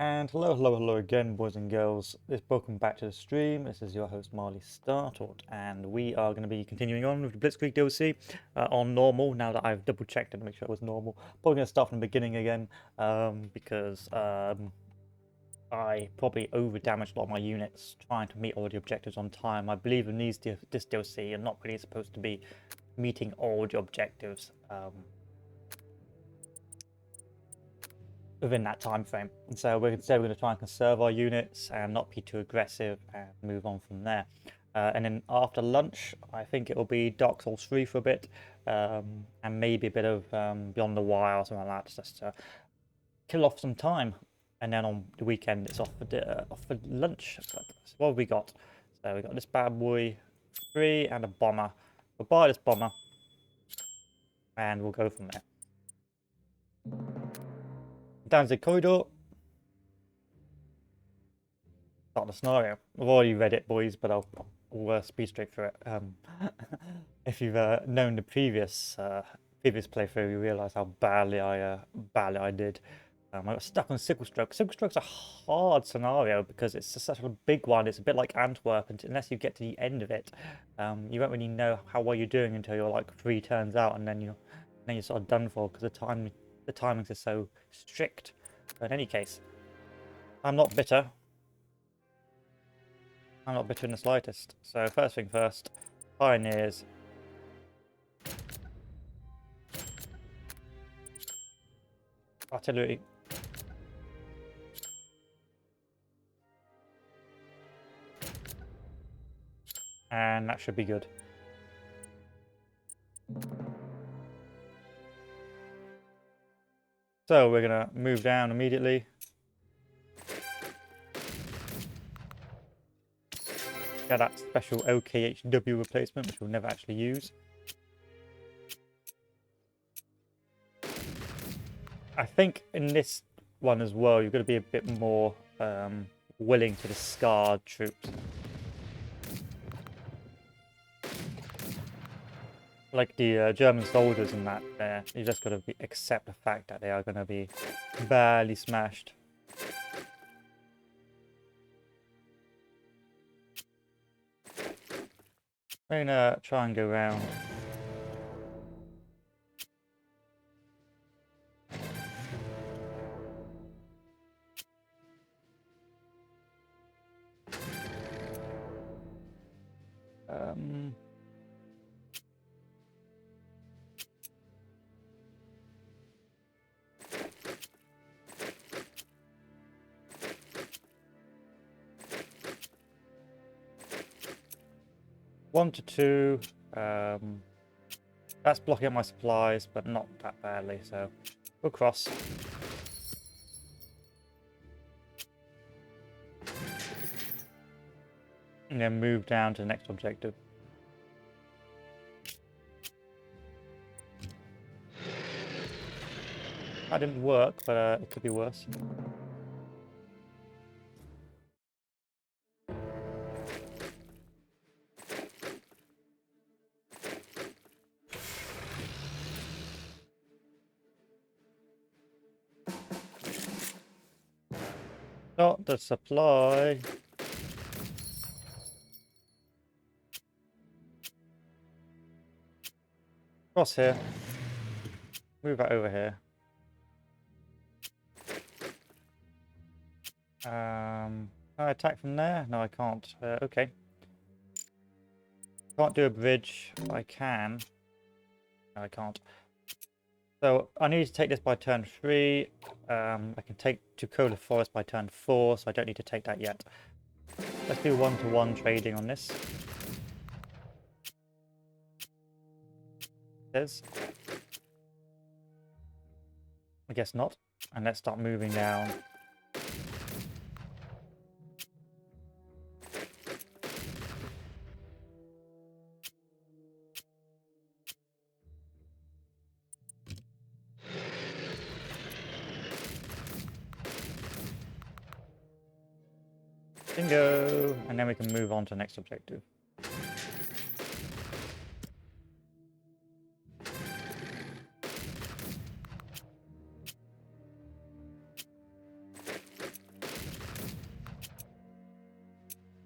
And hello again, boys and girls. Welcome back to the stream. This is your host Marley Startort, and we are going to be continuing on with the Blitzkrieg DLC on normal. Now that I've double checked it to make sure it was normal, probably going to start from the beginning again because I probably over damaged a lot of my units trying to meet all the objectives on time. I believe in this DLC, you're not really supposed to be meeting all the objectives. Within that time frame. And so we're going to try and conserve our units and not be too aggressive and move on from there. And then after lunch, I think it will be Dark Souls 3 for a bit, and maybe a bit of Beyond the Wire or something like that, just to kill off some time. And then on the weekend, it's off for lunch. So what have we got? So we got this bad boy 3 and a bomber. We'll buy this bomber, and we'll go from there. Down the corridor. Start the scenario. I've already read it, boys, but I'll speed straight through it. If you've known the previous playthrough, you realise how badly I did. I got stuck on Sickle Stroke. Sickle Stroke's a hard scenario because it's such a big one. It's a bit like Antwerp, and unless you get to the end of it, you won't really know how well you're doing until you're like 3 turns out, and then you're sort of done for because the timings are so strict. But in any case, I'm not bitter. I'm not bitter in the slightest. So first thing first, pioneers. Artillery. And that should be good. So we're gonna move down immediately. Get that special OKHW replacement, which we'll never actually use. I think in this one as well, you're going to be a bit more willing to discard troops. Like the German soldiers and that there, you just got to accept the fact that they are going to be badly smashed. I'm going to try and go around. One to two. That's blocking up my supplies, but not that badly, so we'll cross. And then move down to the next objective. That didn't work, but it could be worse. Not the supply. Cross here. Move that over here. Can I attack from there? No, I can't. Okay. Can't do a bridge. I can. No, I can't. So I need to take this by turn 3. I can take Tukola Forest by turn 4, so I don't need to take that yet. Let's do 1-to-1 trading on this. Says. I guess not. And let's start moving down. Bingo! And then we can move on to the next objective.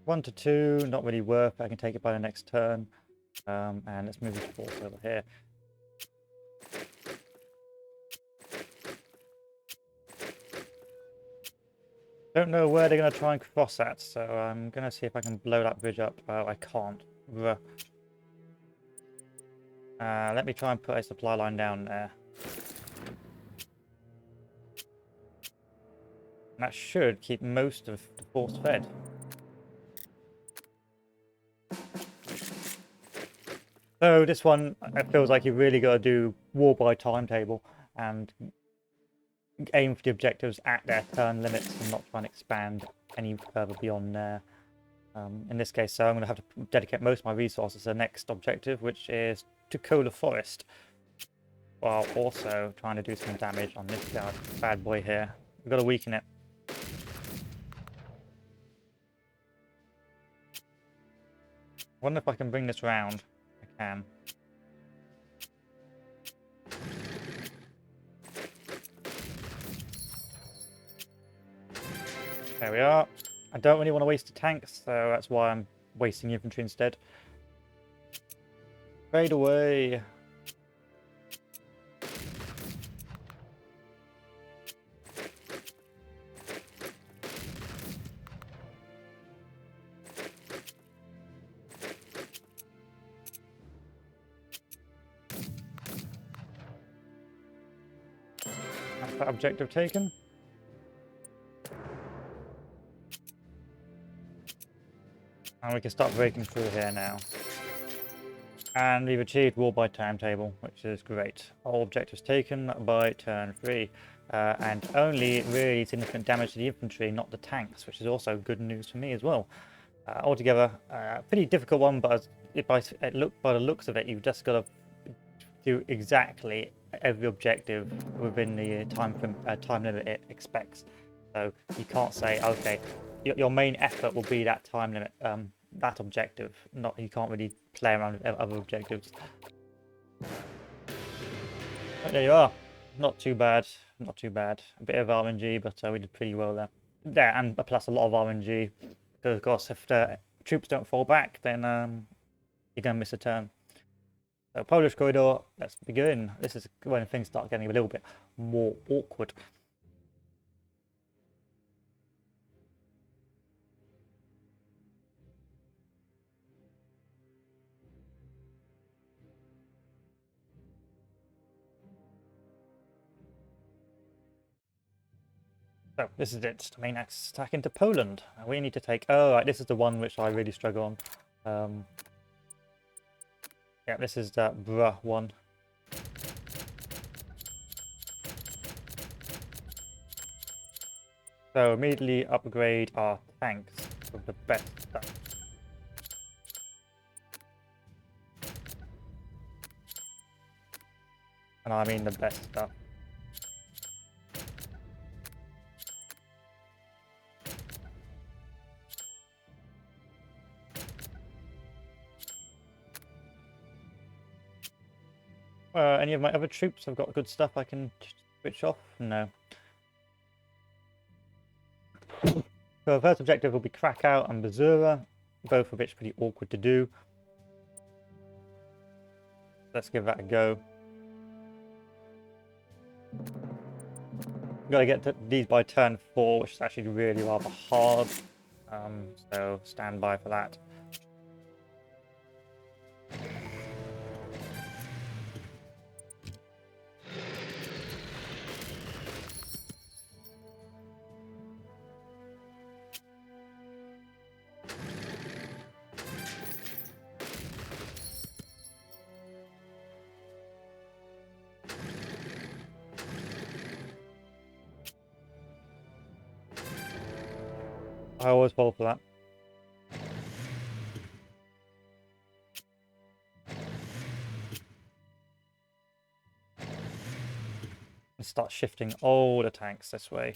1 to 2, not really worth. I can take it by the next turn. And let's move the force over here. Don't know where they're going to try and cross at, so I'm going to see if I can blow that bridge up. I can't. Let me try and put a supply line down there. That should keep most of the force fed. So this one, it feels like you really got to do war by timetable and aim for the objectives at their turn limits and not try and expand any further beyond there. In this case, so I'm going to have to dedicate most of my resources to the next objective, which is to Cola Forest, while also trying to do some damage on this bad boy here. We've got to weaken it. I wonder if I can bring this round. I can. There we are. I don't really want to waste the tanks, so that's why I'm wasting infantry instead. Fade away. That's that objective taken. And we can start breaking through here now. And we've achieved war by timetable, which is great. All objectives taken by turn 3. And only really significant damage to the infantry, not the tanks, which is also good news for me as well. Altogether, pretty difficult one, but by the looks of it, you've just got to do exactly every objective within the time limit it expects. So you can't say, okay, your main effort will be that time limit, that objective. You can't really play around with other objectives. But there you are. Not too bad. Not too bad. A bit of RNG, but we did pretty well there. There, and plus a lot of RNG. Because of course, if the troops don't fall back, then you're going to miss a turn. So Polish corridor, let's begin. This is when things start getting a little bit more awkward. So this is it, the main attack into Poland. We need to take, oh right, this is the one which I really struggle on. Yeah, this is that bruh one. So immediately upgrade our tanks with the best stuff. And I mean the best stuff. Any of my other troops have got good stuff I can switch off? No. So the first objective will be Krakow and Bazura, both of which are pretty awkward to do. Let's give that a go. Got to get to these by turn 4, which is actually really rather hard. So stand by for that. I always fall for that. And start shifting all the tanks this way.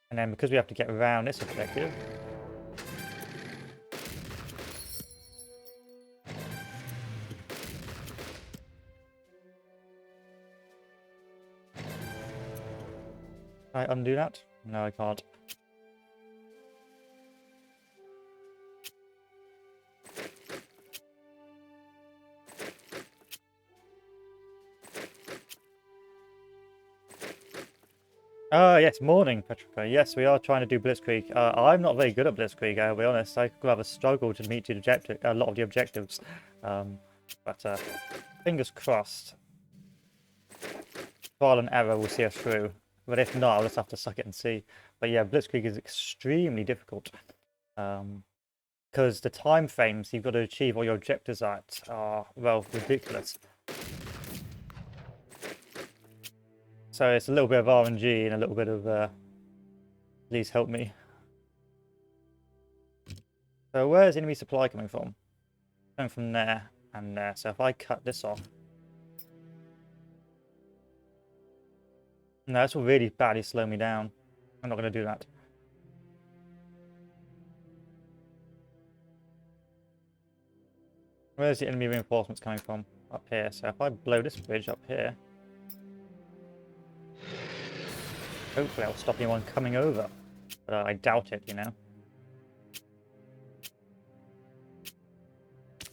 And then because we have to get around this objective, can I undo that? No, I can't. Oh, yes, morning, Petrica. Yes, we are trying to do Blitzkrieg. I'm not very good at Blitzkrieg, I'll be honest. I rather struggle to meet the objective, a lot of the objectives. But fingers crossed. Trial and error will see us through. But if not, I'll just have to suck it and see. But yeah, Blitzkrieg is extremely difficult. Because the time frames you've got to achieve all your objectives at are, well, ridiculous. So it's a little bit of RNG and a little bit of, please help me. So where's enemy supply coming from? Coming from there and there. So if I cut this off. No, this will really badly slow me down. I'm not going to do that. Where's the enemy reinforcements coming from? Up here. So if I blow this bridge up here, hopefully I'll stop anyone coming over. But I doubt it, you know.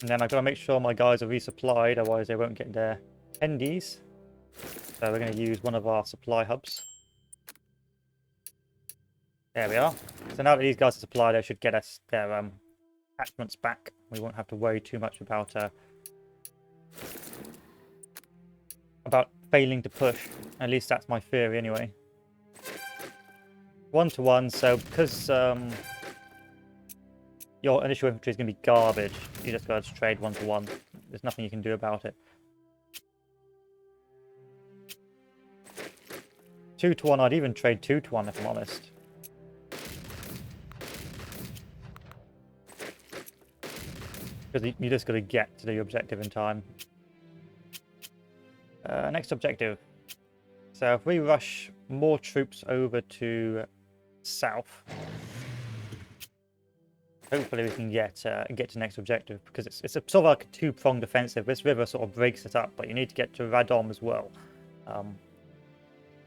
And then I've got to make sure my guys are resupplied, otherwise they won't get their tendies. So we're going to use one of our supply hubs. There we are. So now that these guys are supplied, they should get us their attachments back. We won't have to worry too much about failing to push. At least that's my theory anyway. 1-to-1, so because your initial infantry is going to be garbage, you just got to trade 1-to-1. There's nothing you can do about it. 2-to-1, I'd even trade 2-to-1 if I'm honest. Because you just got to get to the objective in time. Next objective. So if we rush more troops over to south, hopefully we can get to next objective, because it's a sort of like a two-pronged defensive. This river sort of breaks it up, but you need to get to Radom as well.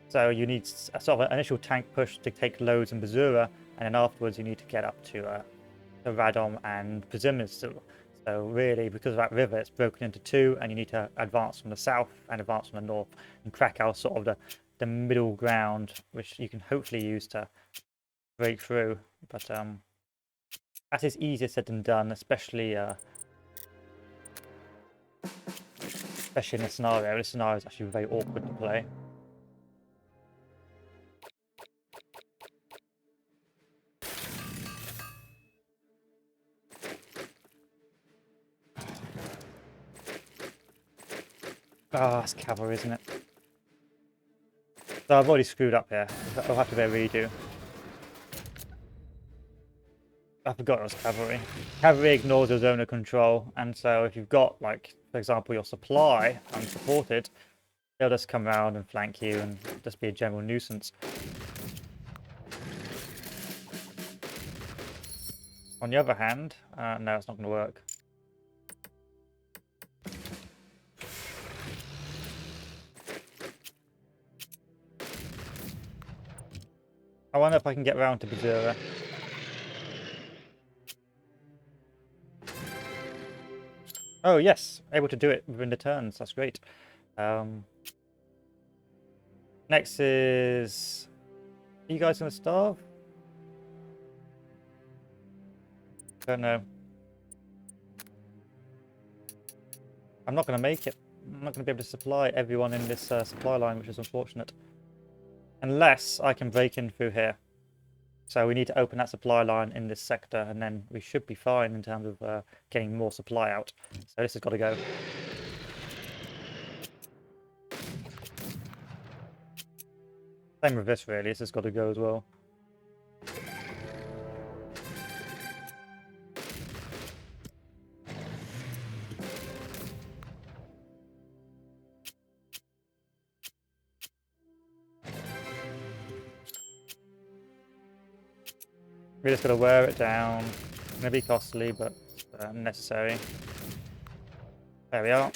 So you need a sort of an initial tank push to take Loads and Bazura, and then afterwards you need to get up to Radom and Przemysl. So really, because of that river, it's broken into two, and you need to advance from the south and advance from the north, and Krakow sort of the middle ground, which you can hopefully use to break through. But that is easier said than done, especially in this scenario. This scenario is actually very awkward to play. Ah, it's cavalry, isn't it? So I've already screwed up here. I'll have to be a redo. I forgot it was cavalry. Cavalry ignores your zone of control, and so if you've got, like, for example, your supply unsupported, they'll just come around and flank you and just be a general nuisance. On the other hand, no, it's not going to work. I wonder if I can get round to Bazura. Oh yes, able to do it within the turns. That's great. Next is... Are you guys going to starve? Don't know. I'm not going to make it. I'm not going to be able to supply everyone in this supply line, which is unfortunate. Unless I can break in through here. So we need to open that supply line in this sector, and then we should be fine in terms of getting more supply out. So this has got to go. Same with this, really. This has got to go as well. We just got to wear it down. It's going to be costly, but necessary. There we are.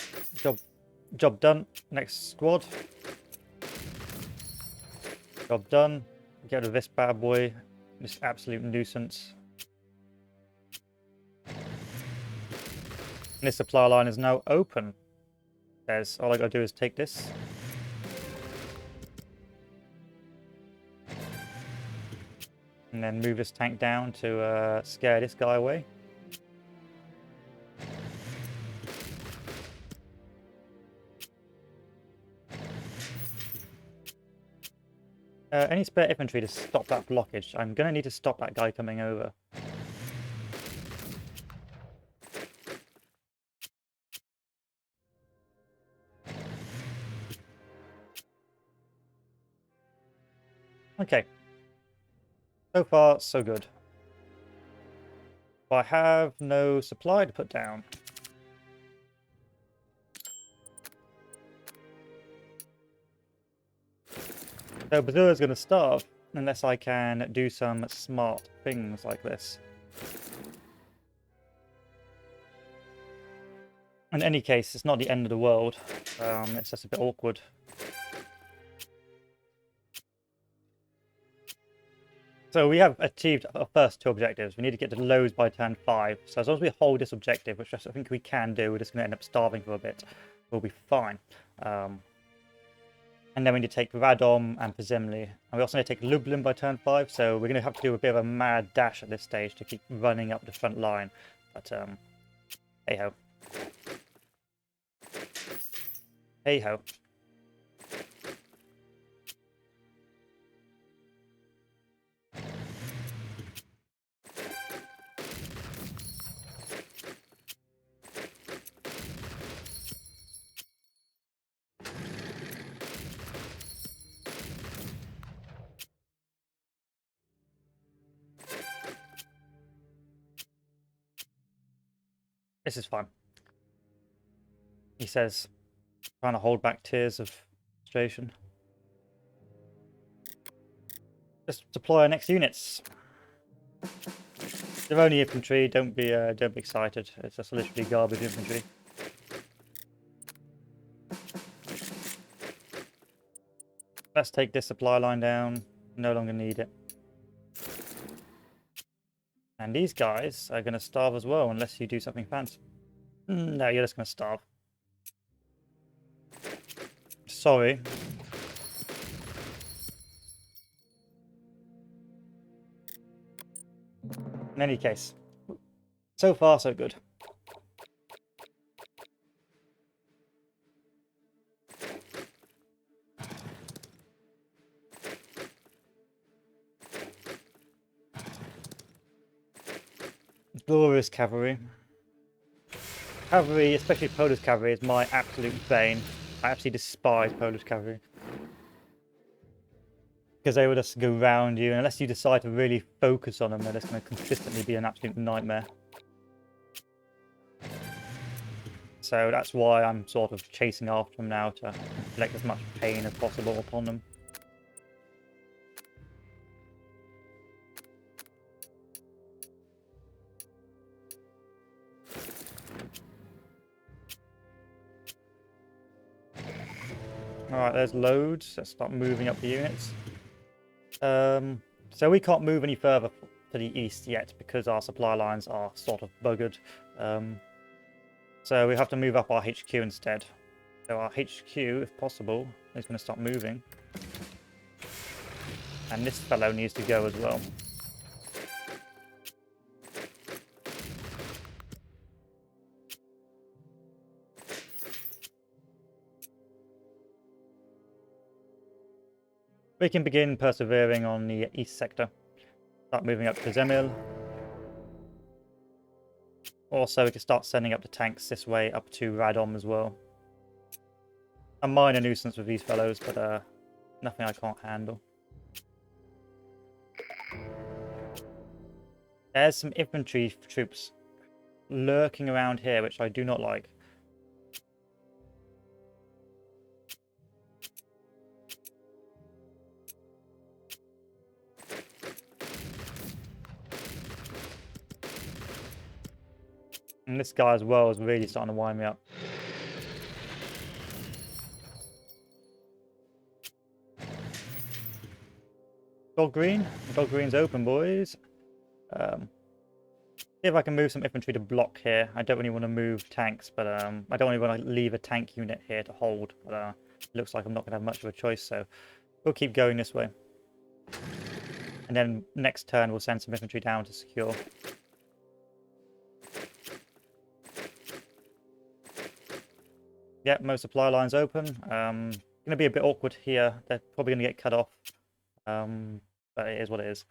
Job done. Next squad. Job done. Get rid of this bad boy. This absolute nuisance. And this supply line is now open. All I got to do is take this. And then move this tank down to scare this guy away. Any spare infantry to stop that blockage? I'm going to need to stop that guy coming over. Okay. So far, so good. I have no supply to put down. So Bazooka's going to starve unless I can do some smart things like this. In any case, it's not the end of the world. It's just a bit awkward. So we have achieved our first two objectives. We need to get to lows by turn 5. So as long as we hold this objective, which I think we can do, we're just going to end up starving for a bit. We'll be fine. And then we need to take Radom and Pazimli. And we also need to take Lublin by turn 5. So we're going to have to do a bit of a mad dash at this stage to keep running up the front line. But hey-ho. Hey-ho. This is fine. He says, trying to hold back tears of frustration. Just deploy our next units. They're only infantry. Don't be excited. It's just literally garbage infantry. Let's take this supply line down. No longer need it. And these guys are going to starve as well, unless you do something fancy. No, you're just going to starve. Sorry. In any case, so far so good. Glorious cavalry. Cavalry, especially Polish cavalry, is my absolute bane. I absolutely despise Polish cavalry. Because they will just go round you, and unless you decide to really focus on them, they're just going to consistently be an absolute nightmare. So that's why I'm sort of chasing after them now, to inflict as much pain as possible upon them. Alright, there's loads. Let's start moving up the units. So we can't move any further to the east yet because our supply lines are sort of buggered. So we have to move up our HQ instead. So our HQ, if possible, is going to start moving. And this fellow needs to go as well. We can begin persevering on the east sector. Start moving up to Zemil. Also, we can start sending up the tanks this way up to Radom as well. A minor nuisance with these fellows, but nothing I can't handle. There's some infantry troops lurking around here, which I do not like. And this guy as well is really starting to wind me up. Dog Green. Dog Green's open, boys. See if I can move some infantry to block here. I don't really want to move tanks, but I don't really want to leave a tank unit here to hold. But it looks like I'm not going to have much of a choice, so we'll keep going this way. And then next turn we'll send some infantry down to secure. Yeah, most supply lines open. Going to be a bit awkward here. They're probably going to get cut off. But it is what it is.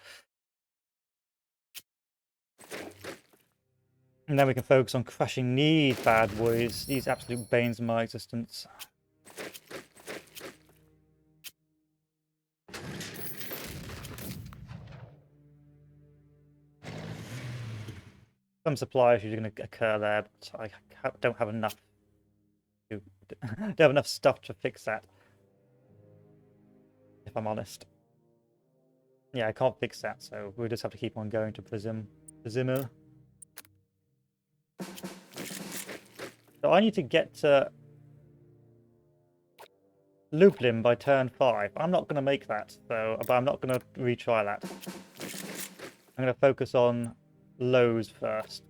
And then we can focus on crushing these bad boys. These absolute banes of my existence. Some supply issues are going to occur there, but I don't have enough. Don't have enough stuff to fix that. If I'm honest. Yeah, I can't fix that, so we'll just have to keep on going to Prisima. So I need to get to Lublin by turn 5. I'm not going to make that, so, but I'm not going to retry that. I'm going to focus on Lowe's first.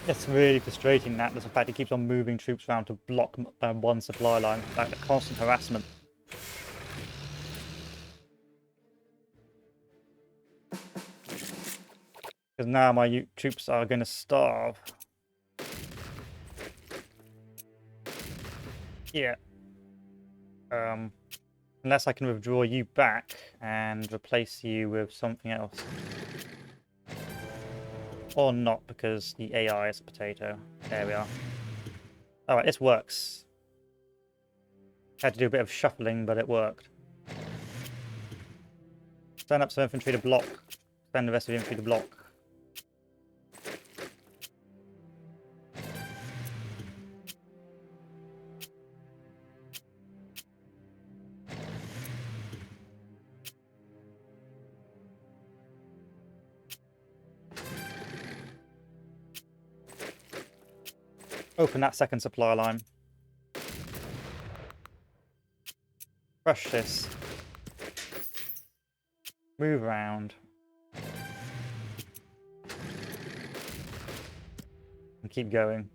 It's really frustrating that there's the fact he keeps on moving troops around to block one supply line, like the constant harassment. Because now my troops are going to starve. Yeah. Unless I can withdraw you back and replace you with something else. Or not, because the AI is a potato. There we are. Alright, this works. Had to do a bit of shuffling, but it worked. Send up some infantry to block. Send the rest of the infantry to block. Open that second supply line. Crush this. Move around. And keep going.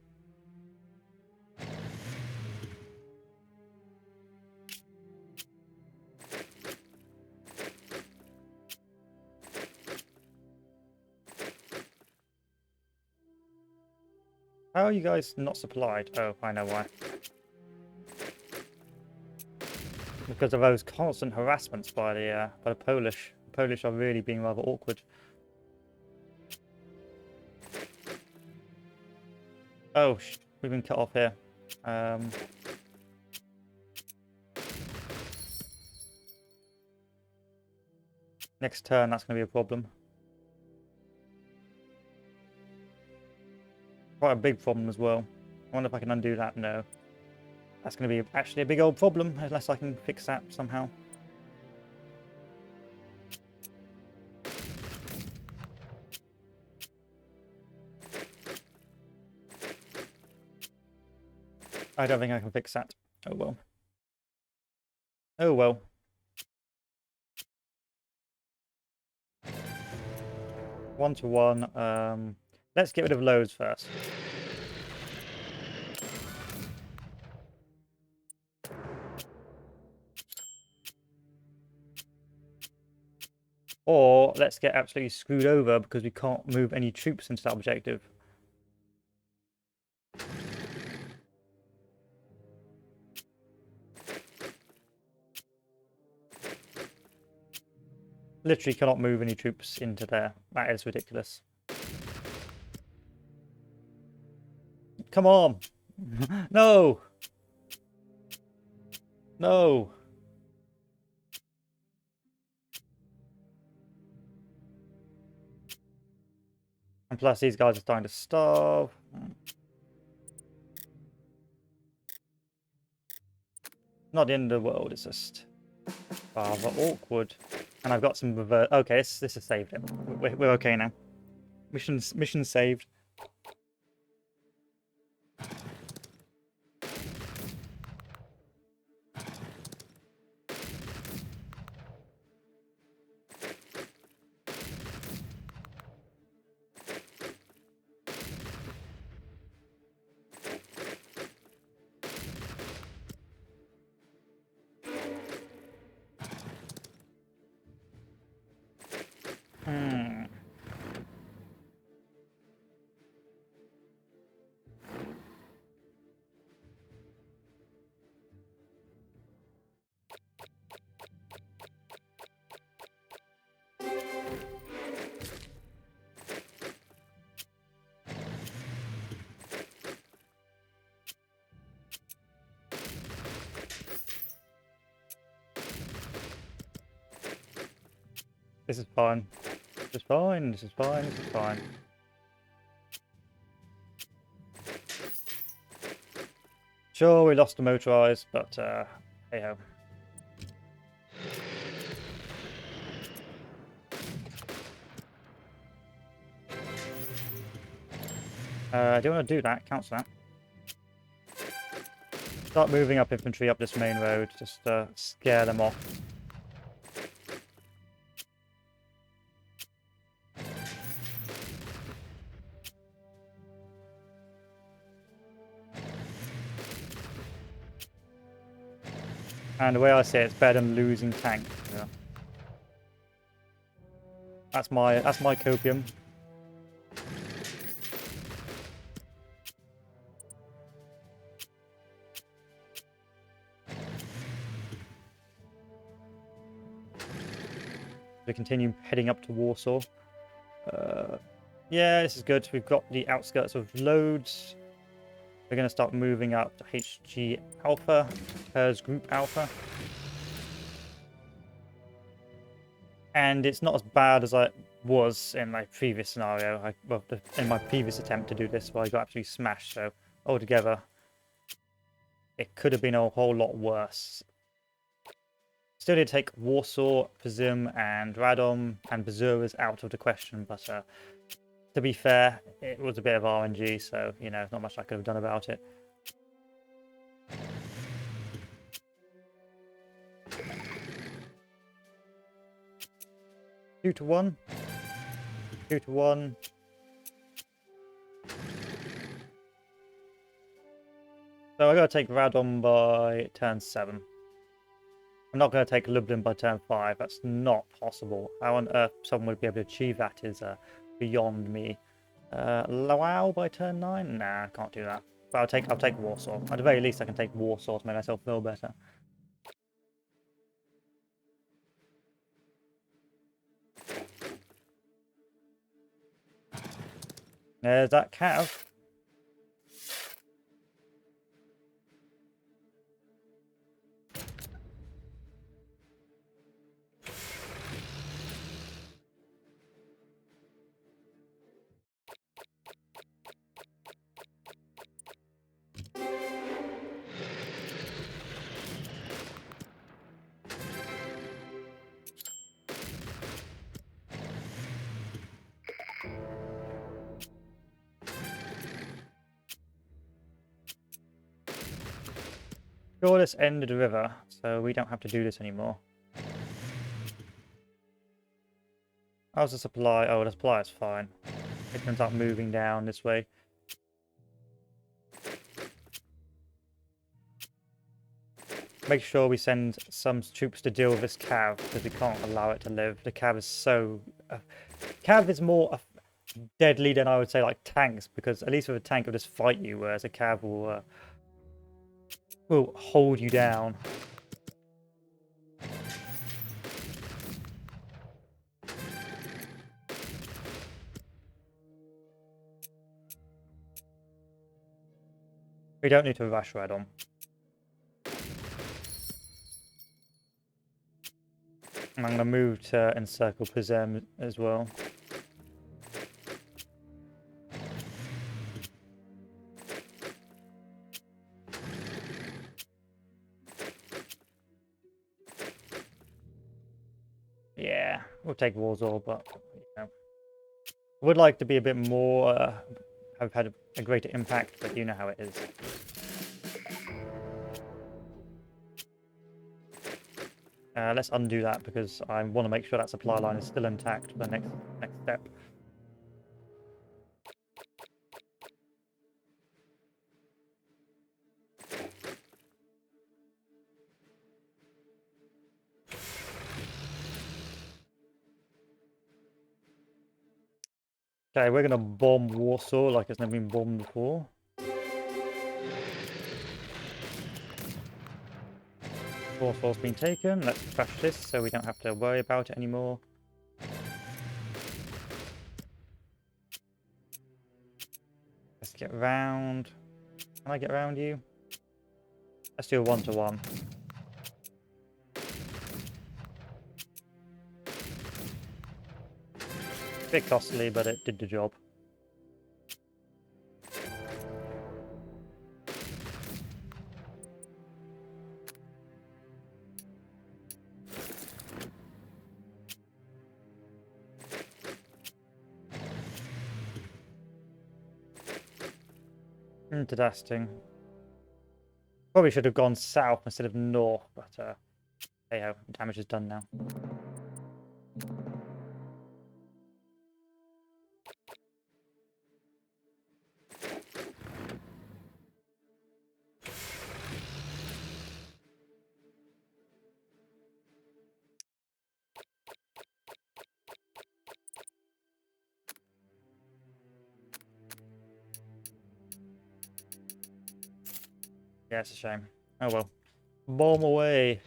How are you guys not supplied? Oh, I know why. Because of those constant harassments by the Polish. The Polish are really being rather awkward. Oh, we've been cut off here. Next turn, that's going to be a problem. Quite a big problem as well. I wonder if I can undo that. No. That's going to be actually a big old problem, unless I can fix that somehow. I don't think I can fix that. Oh well. Oh well. One to one. Let's get rid of loads first. Or let's get absolutely screwed over because we can't move any troops into that objective. Literally cannot move any troops into there. That is ridiculous. Come on! No! No! And plus these guys are starting to starve. Not the end of the world, it's just rather awkward. And I've got some revert. Okay, this has saved it. We're okay now. Mission saved. Hmm. This is fine. This is fine. This is fine. This is fine. Sure, we lost the motorized, but hey ho. I don't want to do that. Cancel that. Start moving up infantry up this main road. Just scare them off. And the way I see it, it's better than losing tank. Yeah. That's my copium. We continue heading up to Warsaw. Yeah, this is good. We've got the outskirts of loads. We're going to start moving up to HG Alpha, Hers Group Alpha. And it's not as bad as I was in my previous scenario. In my previous attempt to do this, where I got absolutely smashed. So altogether, it could have been a whole lot worse. Still did take Warsaw, Pazim, and Radom and Bazuras out of the question, but to be fair, it was a bit of RNG, so, you know, not much I could have done about it. Two to one. 2 to 1. So I gotta take Radom by turn 7. I'm not gonna take Lublin by turn 5. That's not possible. How on earth someone would be able to achieve that is beyond me. Lwów by turn 9? Nah, I can't do that. But I'll take Warsaw. At the very least, I can take Warsaw to make myself feel better. There's that Cav. Sure, this ended the river, so we don't have to do this anymore. How's the supply? Oh, the supply is fine. It can start moving down this way. Make sure we send some troops to deal with this Cav, because we can't allow it to live. The Cav is so... Cav is more deadly than I would say like tanks, because at least with a tank it'll just fight you, whereas a Cav will hold you down. We don't need to rush Radom. I'm going to move to encircle Pazem as well. Yeah, we'll take Warsaw, but you know, would like to be a bit more, have had a greater impact, but you know how it is. Let's undo that because I want to make sure that supply line is still intact for the next step. Okay, we're gonna bomb Warsaw like it's never been bombed before. Warsaw's been taken. Let's trash this so we don't have to worry about it anymore. Let's get round. Can I get around you? Let's do a 1-to-1. Bit costly, but it did the job. Interesting. Probably should have gone south instead of north, but hey ho, damage is done now. Yeah, it's a shame. Oh well. Bomb away.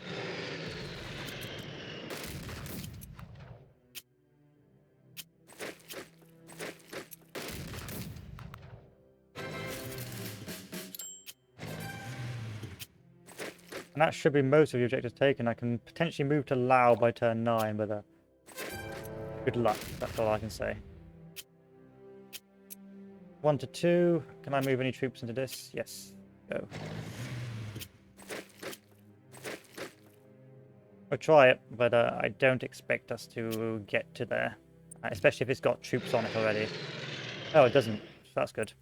And that should be most of the objectives taken. I can potentially move to Lao by turn 9, but good luck. That's all I can say. 1 to 2. Can I move any troops into this? Yes. Go. We'll try it, but I don't expect us to get to there. Especially if it's got troops on it already. Oh, it doesn't. So that's good.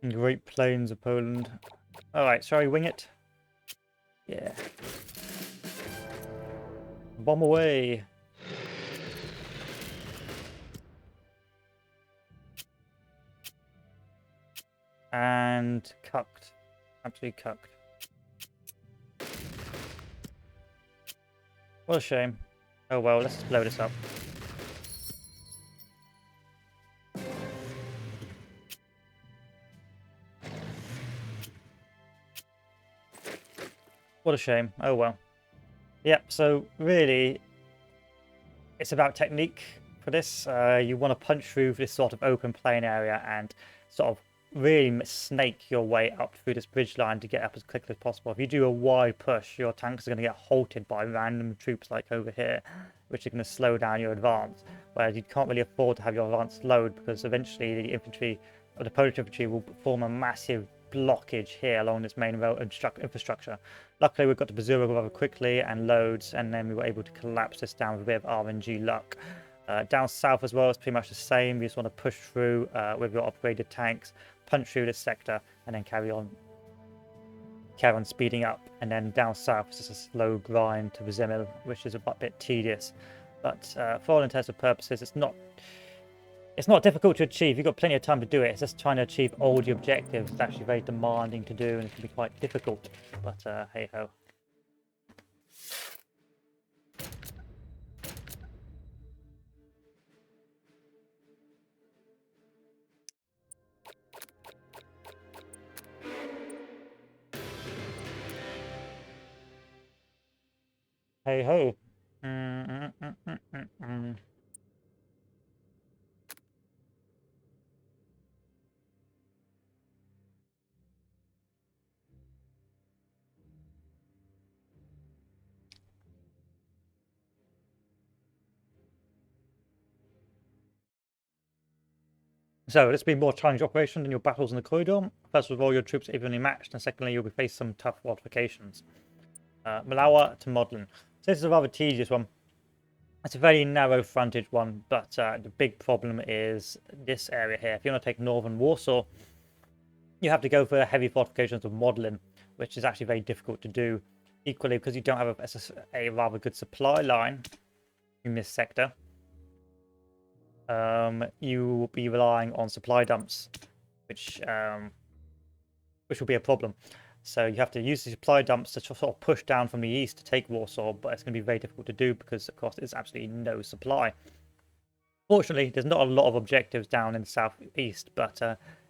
Great Plains of Poland. Alright, shall we wing it? Yeah. Bomb away. And cucked. Absolutely cucked. What a shame. Oh well, let's just blow this up. What a shame. Oh well. Yep, so really, it's about technique for this. You want to punch through this sort of open plain area and sort of really snake your way up through this bridge line to get up as quickly as possible. If you do a wide push, your tanks are going to get halted by random troops like over here, which are going to slow down your advance. Whereas you can't really afford to have your advance slowed because eventually the infantry, or the Polish infantry, will form a massive blockage here along this main road infrastructure. Luckily, we got to Bazura rather quickly and loads, and then we were able to collapse this down with a bit of RNG luck. Down south as well, it's pretty much the same. You just want to push through with your upgraded tanks, punch through this sector, and then carry on speeding up. And then down south, it's just a slow grind to Bazimil, which is a bit tedious. But for all intents and purposes, it's not difficult to achieve. You've got plenty of time to do it. It's just trying to achieve all the objectives. It's actually very demanding to do, and it can be quite difficult. But hey ho. Hey ho. So this will be a more challenging operation than your battles in the corridor. First of all, your troops are evenly matched, and secondly, you'll be facing some tough fortifications. Malawa to Modlin. So this is a rather tedious one. It's a very narrow frontage one, but the big problem is this area here. If you want to take northern Warsaw, you have to go for heavy fortifications of Modlin, which is actually very difficult to do. Equally, because you don't have a rather good supply line in this sector, you will be relying on supply dumps, which will be a problem. So you have to use the supply dumps to sort of push down from the east to take Warsaw, but it's going to be very difficult to do because, of course, there's absolutely no supply. Fortunately, there's not a lot of objectives down in the southeast, but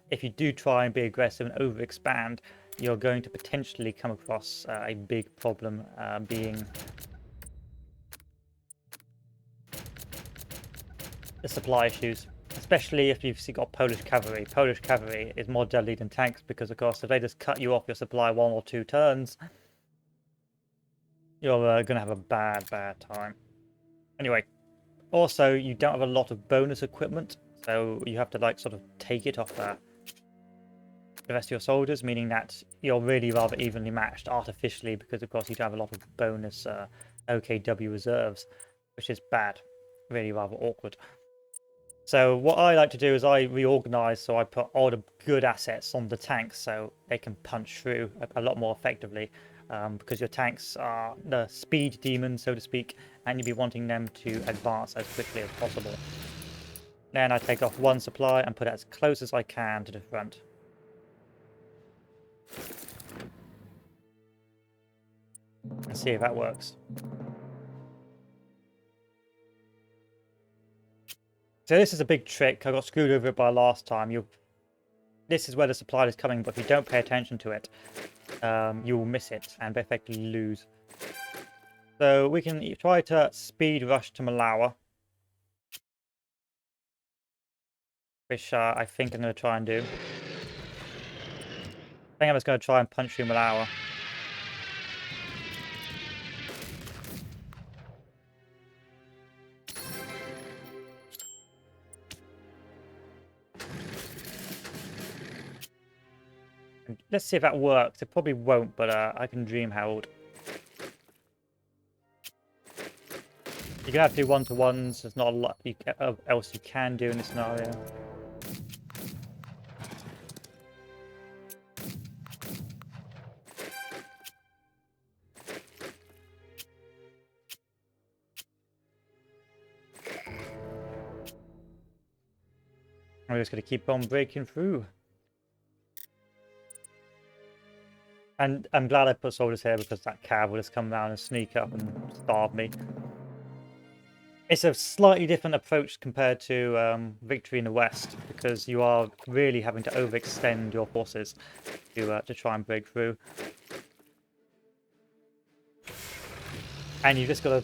if you do try and be aggressive and overexpand, you're going to potentially come across a big problem, being the supply issues. Especially if you've got Polish cavalry. Polish cavalry is more deadly than tanks because, of course, if they just cut you off your supply 1 or 2 turns, you're going to have a bad time. Anyway, also, you don't have a lot of bonus equipment, so you have to, like, sort of take it off the rest of your soldiers, meaning that you're really rather evenly matched artificially because, of course, you don't have a lot of bonus OKW reserves, which is bad. Really rather awkward. So what I like to do is I reorganize, so I put all the good assets on the tanks so they can punch through a lot more effectively, because your tanks are the speed demons, so to speak, and you'll be wanting them to advance as quickly as possible. Then I take off 1 supply and put it as close as I can to the front. And see if that works. So this is a big trick. I got screwed over it by last time. This is where the supply is coming, but if you don't pay attention to it, you will miss it and effectively lose. So we can try to speed rush to Malawa, which I think I'm going to try and do. I think I'm just going to try and punch through Malawa. Let's see if that works. It probably won't, but I can dream, Harold. You can have to do 1-to-1s. There's not a lot else you can do in this scenario. I'm just going to keep on breaking through. And I'm glad I put soldiers here because that cav will just come around and sneak up and starve me. It's a slightly different approach compared to Victory in the West, because you are really having to overextend your forces to try and break through. And you've just got to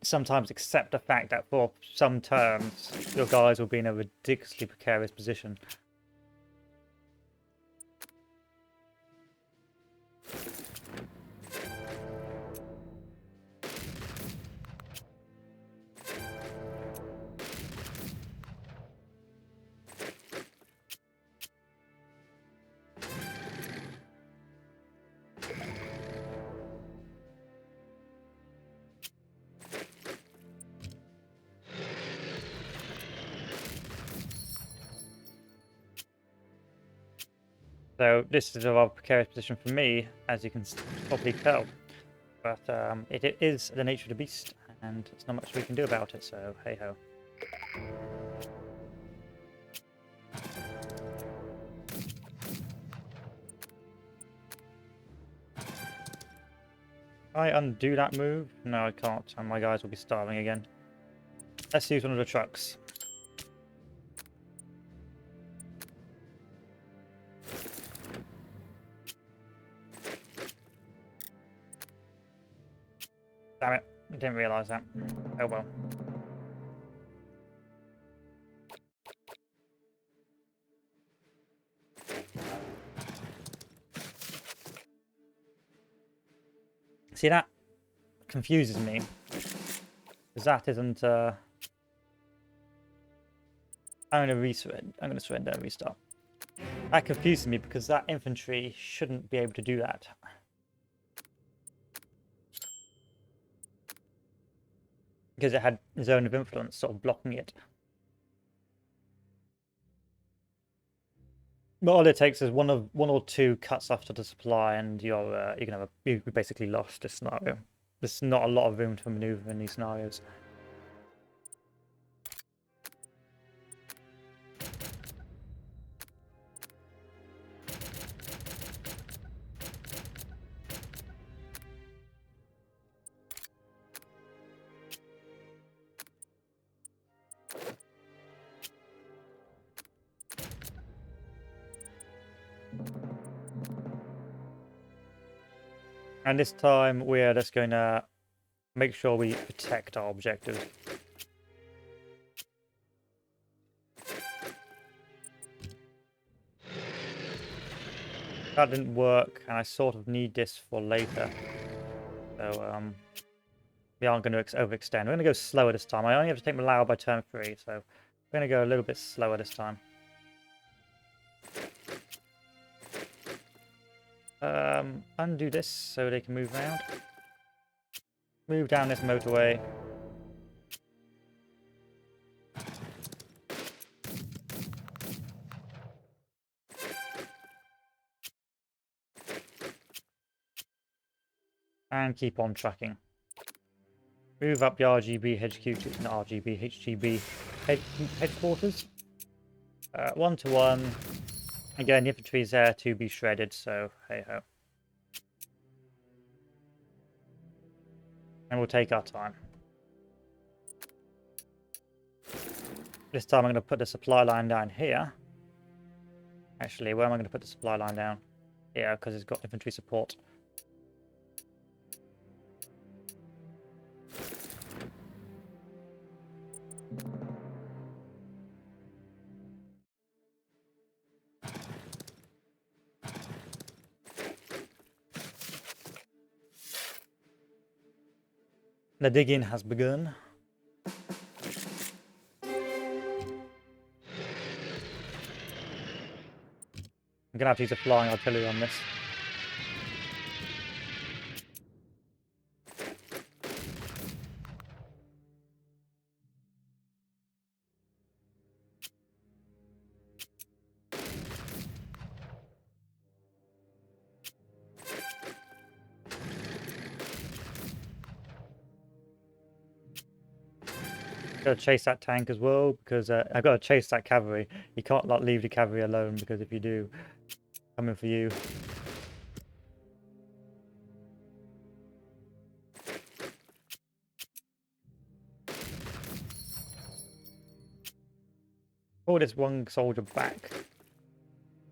sometimes accept the fact that for some turns, your guys will be in a ridiculously precarious position. So this is a rather precarious position for me, as you can probably tell. But it is the nature of the beast, and there's not much we can do about it, so hey-ho. I undo that move? No, I can't, and my guys will be starving again. Let's use one of the trucks. Damn it, I didn't realise that. Oh well. See, that confuses me, because that isn't... I'm going to surrender and restart. That confuses me because that infantry shouldn't be able to do that. Because it had zone of influence sort of blocking it. But all it takes is one or two cuts off to the supply, and you're you basically lost this scenario. There's not a lot of room to maneuver in these scenarios. And this time we're just going to make sure we protect our objectives. That didn't work, and I sort of need this for later. So, we aren't going to overextend. We're going to go slower this time. I only have to take Malawi by turn 3, so we're going to go a little bit slower this time. Undo this so they can move around. Move down this motorway. And keep on tracking. Move up the RGB HQ to not RGB, HGB headquarters. 1 to 1. Again, the infantry's there to be shredded, so hey ho. And we'll take our time. This time I'm going to put the supply line down here. Actually, where am I going to put the supply line down? Here, because it's got infantry support. The digging has begun. I'm gonna have to use a flying artillery on this. Gotta chase that tank as well, because I've got to chase that cavalry. You can't like leave the cavalry alone, because if you do, coming for you. Pull this one soldier back,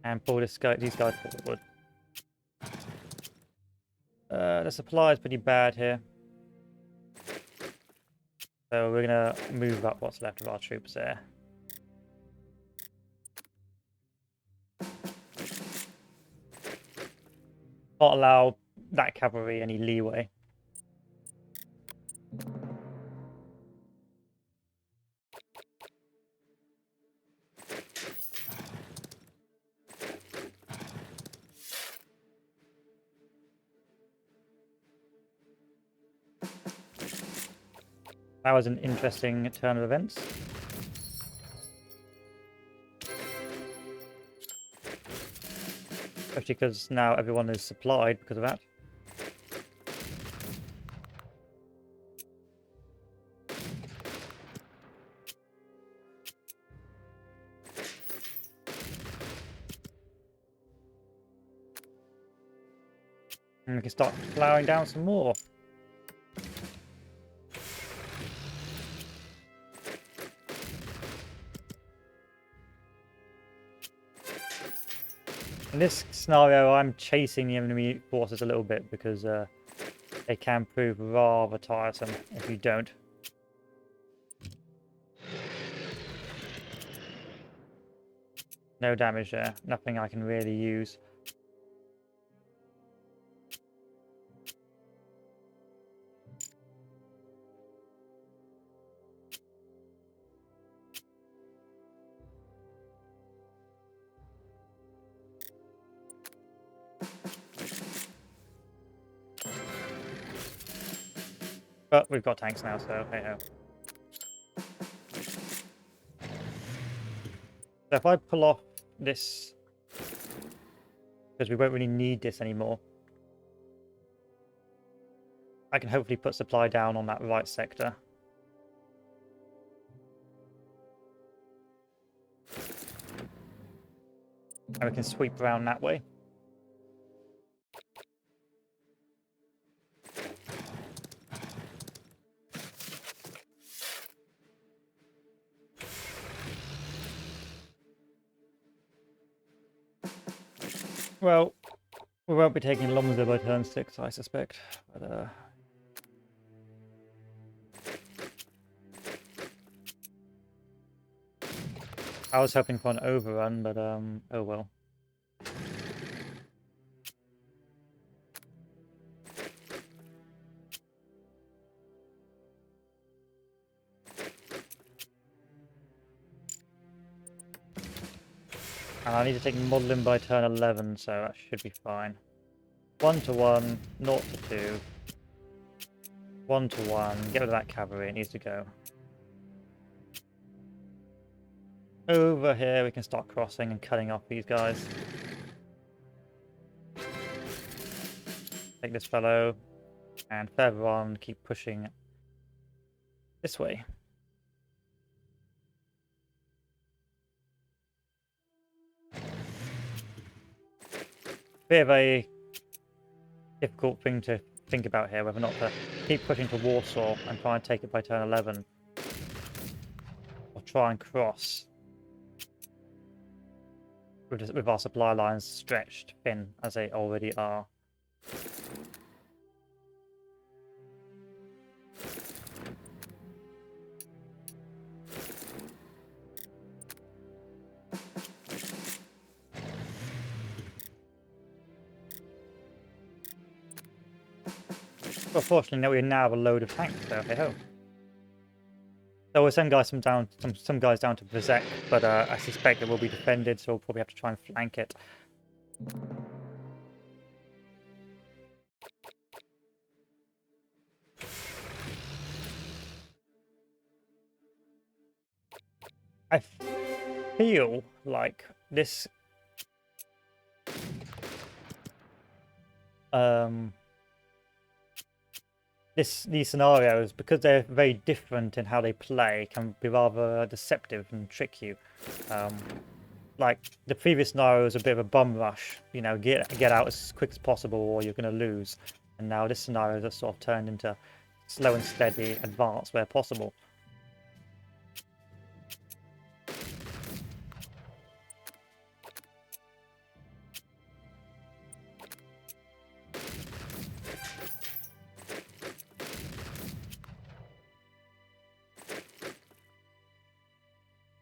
and pull these guys forward. The supply is pretty bad here, so we're gonna move up what's left of our troops there. Not allow that cavalry any leeway. That was an interesting turn of events. Especially because now everyone is supplied because of that. And we can start plowing down some more. In this scenario, I'm chasing the enemy forces a little bit because they can prove rather tiresome if you don't. No damage there. Nothing I can really use. But we've got tanks now, so hey ho. So if I pull off this, because we won't really need this anymore, I can hopefully put supply down on that right sector. And we can sweep around that way. Well, We won't be taking Lomza by turn 6, I suspect. But, I was hoping for an overrun, but oh well. And I need to take modelling by turn 11, so that should be fine. 1 to 1, 0 to 2. 1 to 1, get rid of that cavalry, it needs to go. Over here we can start crossing and cutting off these guys. Take this fellow, and further on keep pushing this way. Bit of a difficult thing to think about here, whether or not to keep pushing to Warsaw and try and take it by turn 11. Or try and cross with our supply lines stretched thin as they already are. But fortunately, we now have a load of tanks, so hey ho. So we'll send guys some guys down to Vizek, but I suspect it will be defended, so we'll probably have to try and flank it. I feel like this these scenarios, because they're very different in how they play, can be rather deceptive and trick you. Like the previous scenario was a bit of a bum rush, you know, get out as quick as possible or you're going to lose. And now this scenario has sort of turned into slow and steady advance where possible.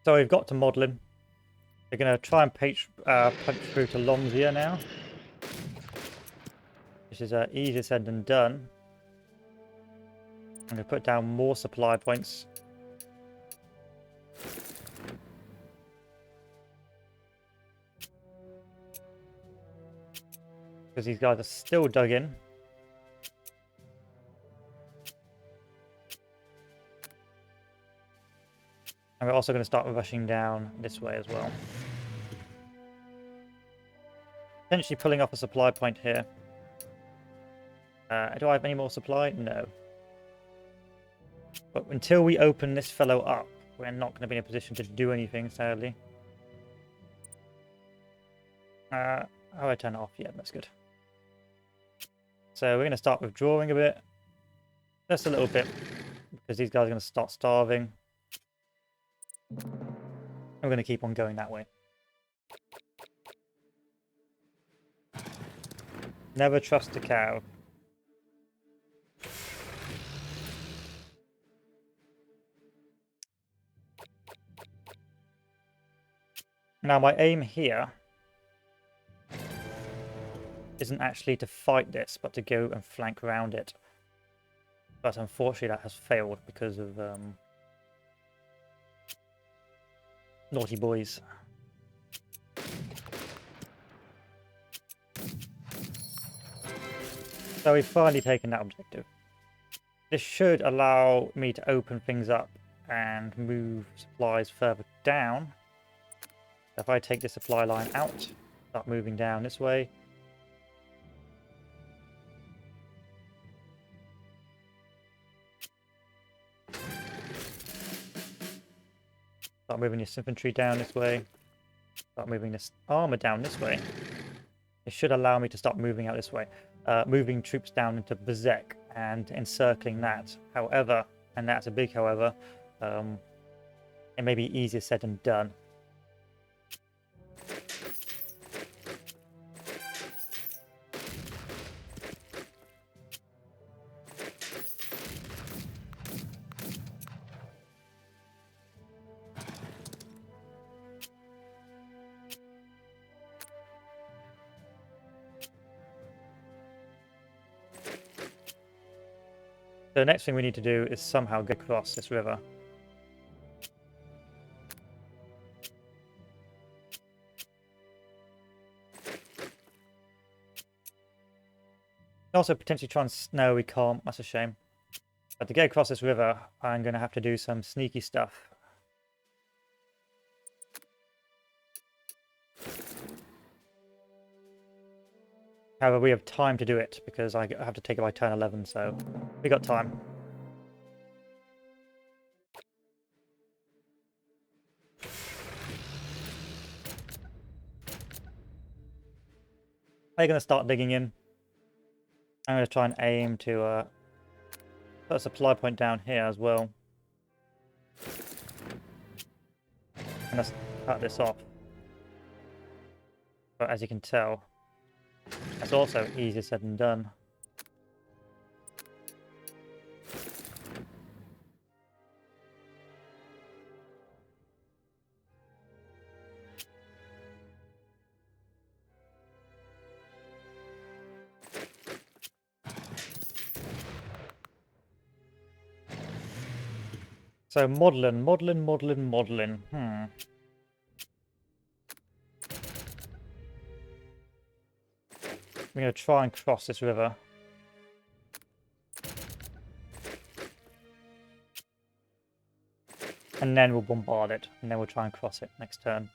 So we've got to modelling. We're going to try and punch through to Lomzia now, which is easier said than done. I'm going to put down more supply points. Because these guys are still dug in. And we're also going to start rushing down this way as well. Potentially pulling off a supply point here. Do I have any more supply? No. But until we open this fellow up, we're not going to be in a position to do anything, sadly. How do I turn it off? Yeah, that's good. So we're going to start withdrawing a bit. Just a little bit, because these guys are going to start starving. And we're going to keep on going that way. Never trust a cow. Now my aim here isn't actually to fight this, but to go and flank around it. But unfortunately that has failed because of naughty boys. So we've finally taken that objective. This should allow me to open things up and move supplies further down. So if I take this supply line out, start moving down this way. Start moving this infantry down this way. Start moving this armor down this way. It should allow me to start moving out this way. Moving troops down into Bezek and encircling that. However, and that's a big however, it may be easier said than done. So the next thing we need to do is somehow get across this river. Also potentially try and... No, we can't. That's a shame. But to get across this river, I'm going to have to do some sneaky stuff. However, we have time to do it because I have to take it by turn 11, so we got time. I'm going to start digging in. I'm going to try and aim to put a supply point down here as well. And let's cut this off. But as you can tell, that's also easier said than done. So modelling. I'm going to try and cross this river. And then we'll bombard it. And then we'll try and cross it next turn.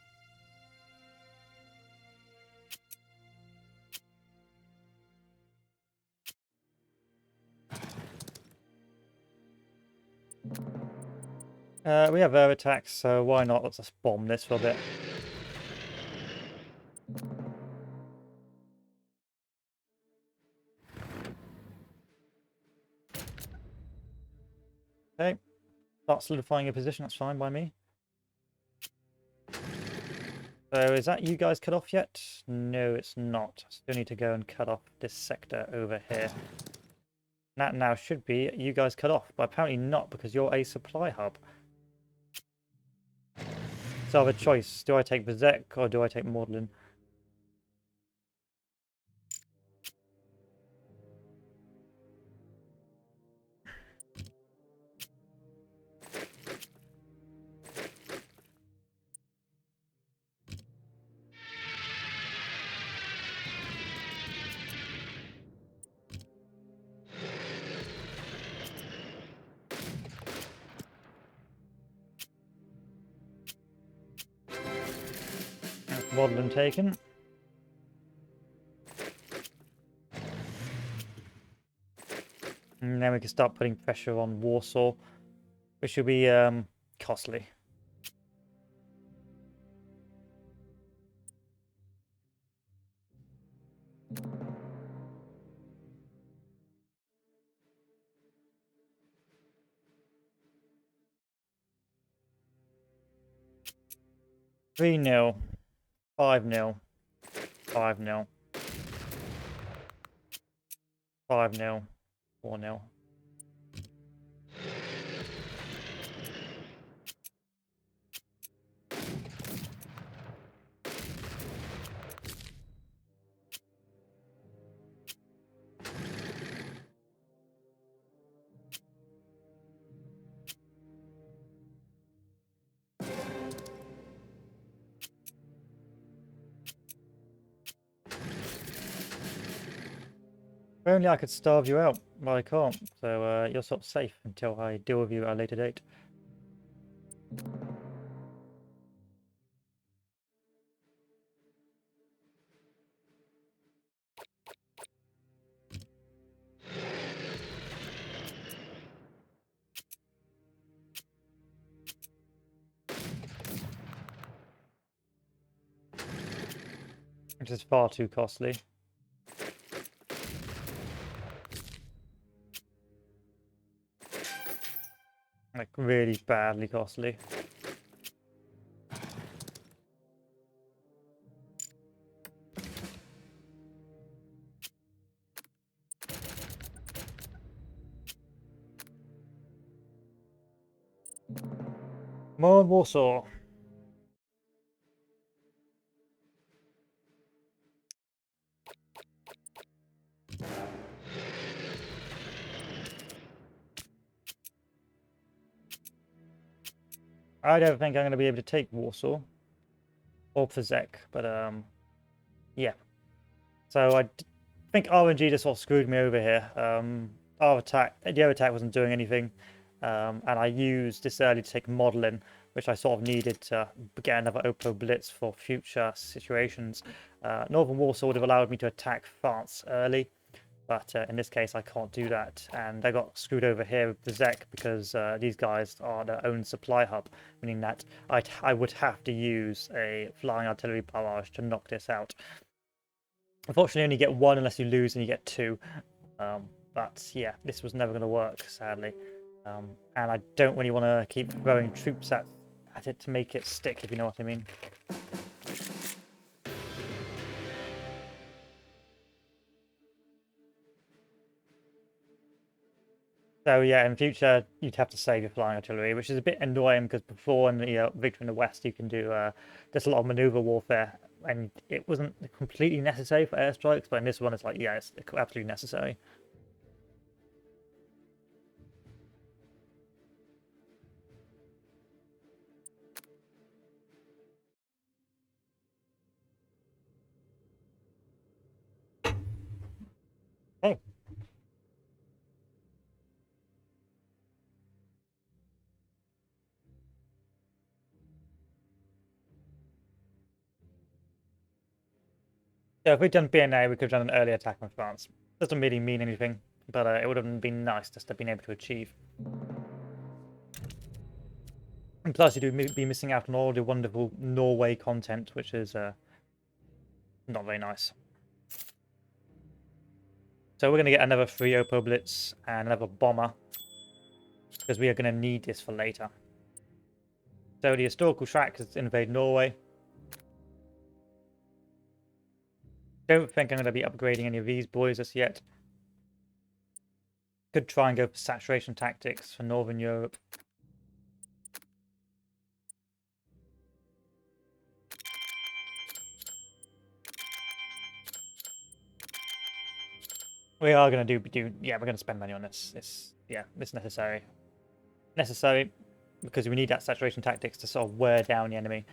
We have air attacks, so why not? Let's just bomb this for a bit. Okay. Start solidifying your position, that's fine by me. So is that you guys cut off yet? No, it's not. Still need to go and cut off this sector over here. That now should be you guys cut off, but apparently not because you're a supply hub. So I have a choice. Do I take Berserk or do I take Maudlin? Maudlin taken. And then we can start putting pressure on Warsaw, which will be costly. Three 0, 5-0, 5-0, 5-0, 4-0. If only I could starve you out, but I can't. So you're sort of safe until I deal with you at a later date. Which is far too costly. Like, really badly costly. More Warsaw. I don't think I'm going to be able to take Warsaw or Przek, but yeah. So I think RNG just sort of screwed me over here. Our attack, the other attack wasn't doing anything, and I used this early to take modeling, which I sort of needed to get another Oppo Blitz for future situations. Northern Warsaw would have allowed me to attack France early, but in this case I can't do that, and I got screwed over here with the Zek because these guys are their own supply hub, meaning that I would have to use a flying artillery barrage to knock this out. Unfortunately, you only get one unless you lose, and you get two. But yeah, this was never going to work, sadly. And I don't really want to keep throwing troops at it to make it stick, if you know what I mean. So yeah, in future you'd have to save your flying artillery, which is a bit annoying because before in the Victory in the West you can do just a lot of maneuver warfare, and it wasn't completely necessary for airstrikes, but in this one it's like, yeah, it's absolutely necessary. Okay. Yeah, if we'd done BNA, we could have done an early attack on France. Doesn't really mean anything, but it would have been nice just to be able to achieve. And plus, you do be missing out on all the wonderful Norway content, which is not very nice. So we're going to get another 3 Oppo Blitz and another bomber, because we are going to need this for later. So the historical track has invaded Norway. Don't think I'm going to be upgrading any of these boys just yet. Could try and go for saturation tactics for Northern Europe. We are going to yeah, we're going to spend money on this. It's necessary. Necessary because we need that saturation tactics to sort of wear down the enemy.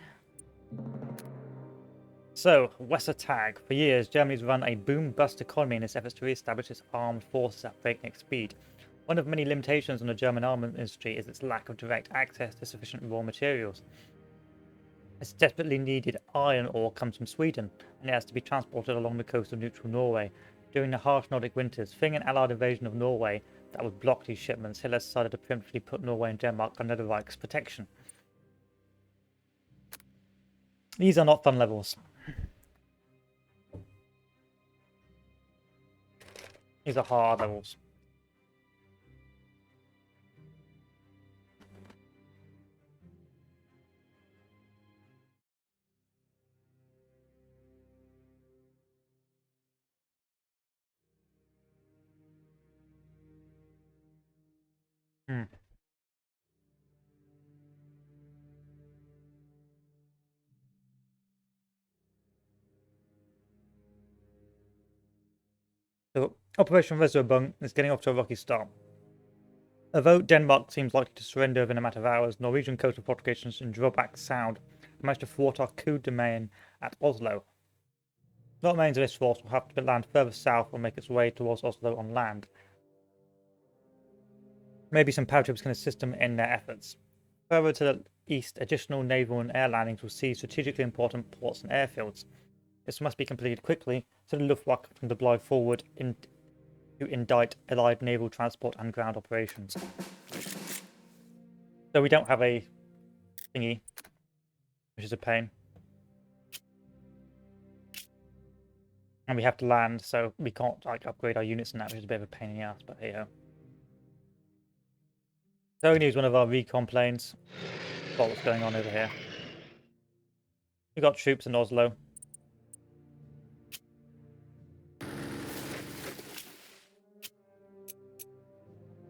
So, Weser Tag. For years, Germany's run a boom-bust economy in its efforts to re-establish its armed forces at breakneck speed. One of many limitations on the German armament industry is its lack of direct access to sufficient raw materials. Its desperately needed iron ore comes from Sweden, and it has to be transported along the coast of neutral Norway. During the harsh Nordic winters, fearing an Allied invasion of Norway that would block these shipments, Hitler decided to preemptively put Norway and Denmark under the Reich's protection. These are not fun levels. These are hard levels. So, Operation Reservoir is getting off to a rocky start. Although Denmark seems likely to surrender within a matter of hours, Norwegian coastal fortifications in Drawback Sound managed to thwart our coup de main at Oslo. What remains of this force will have to land further south or make its way towards Oslo on land. Maybe some paratroops can assist them in their efforts. Further to the east, additional naval and air landings will seize strategically important ports and airfields. This must be completed quickly, so the Luftwaffe can deploy forward to indict Allied naval transport and ground operations. So we don't have a thingy, which is a pain. And we have to land, so we can't like upgrade our units and that, which is a bit of a pain in the ass, but hey ho. So we use one of our recon planes. What's going on over here? We've got troops in Oslo.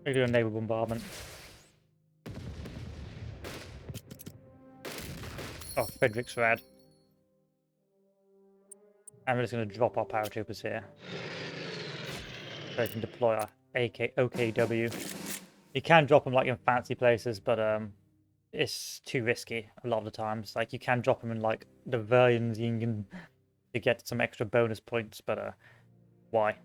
We do a naval bombardment. Oh, Frederiksrad. And we're just going to drop our paratroopers here. So we can deploy our OKW. You can drop them like in fancy places, but it's too risky a lot of the times. Like you can drop them in like the Verjingen to get some extra bonus points, but why?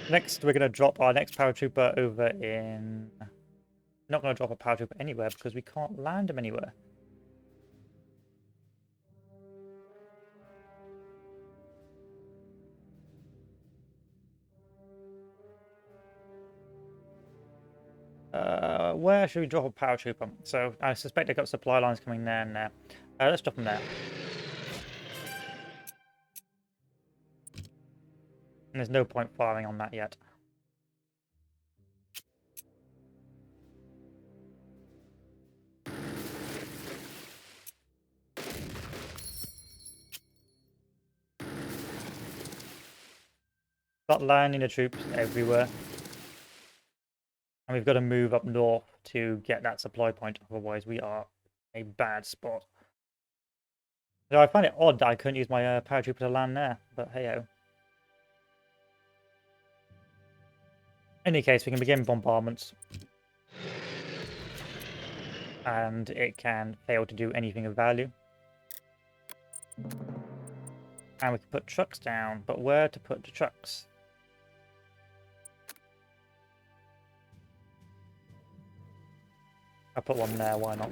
Next, we're gonna drop our next paratrooper over in. Not gonna drop a paratrooper anywhere because we can't land him anywhere. Where should we drop a paratrooper? So I suspect they've got supply lines coming there and there. Let's drop them there. And there's no point firing on that yet. Start landing the troops everywhere. And we've got to move up north to get that supply point, otherwise we are a bad spot. So I find it odd that I couldn't use my paratrooper to land there, but hey-oh. In any case, we can begin bombardments. And it can fail to do anything of value. And we can put trucks down, but where to put the trucks? I'll put one there, why not?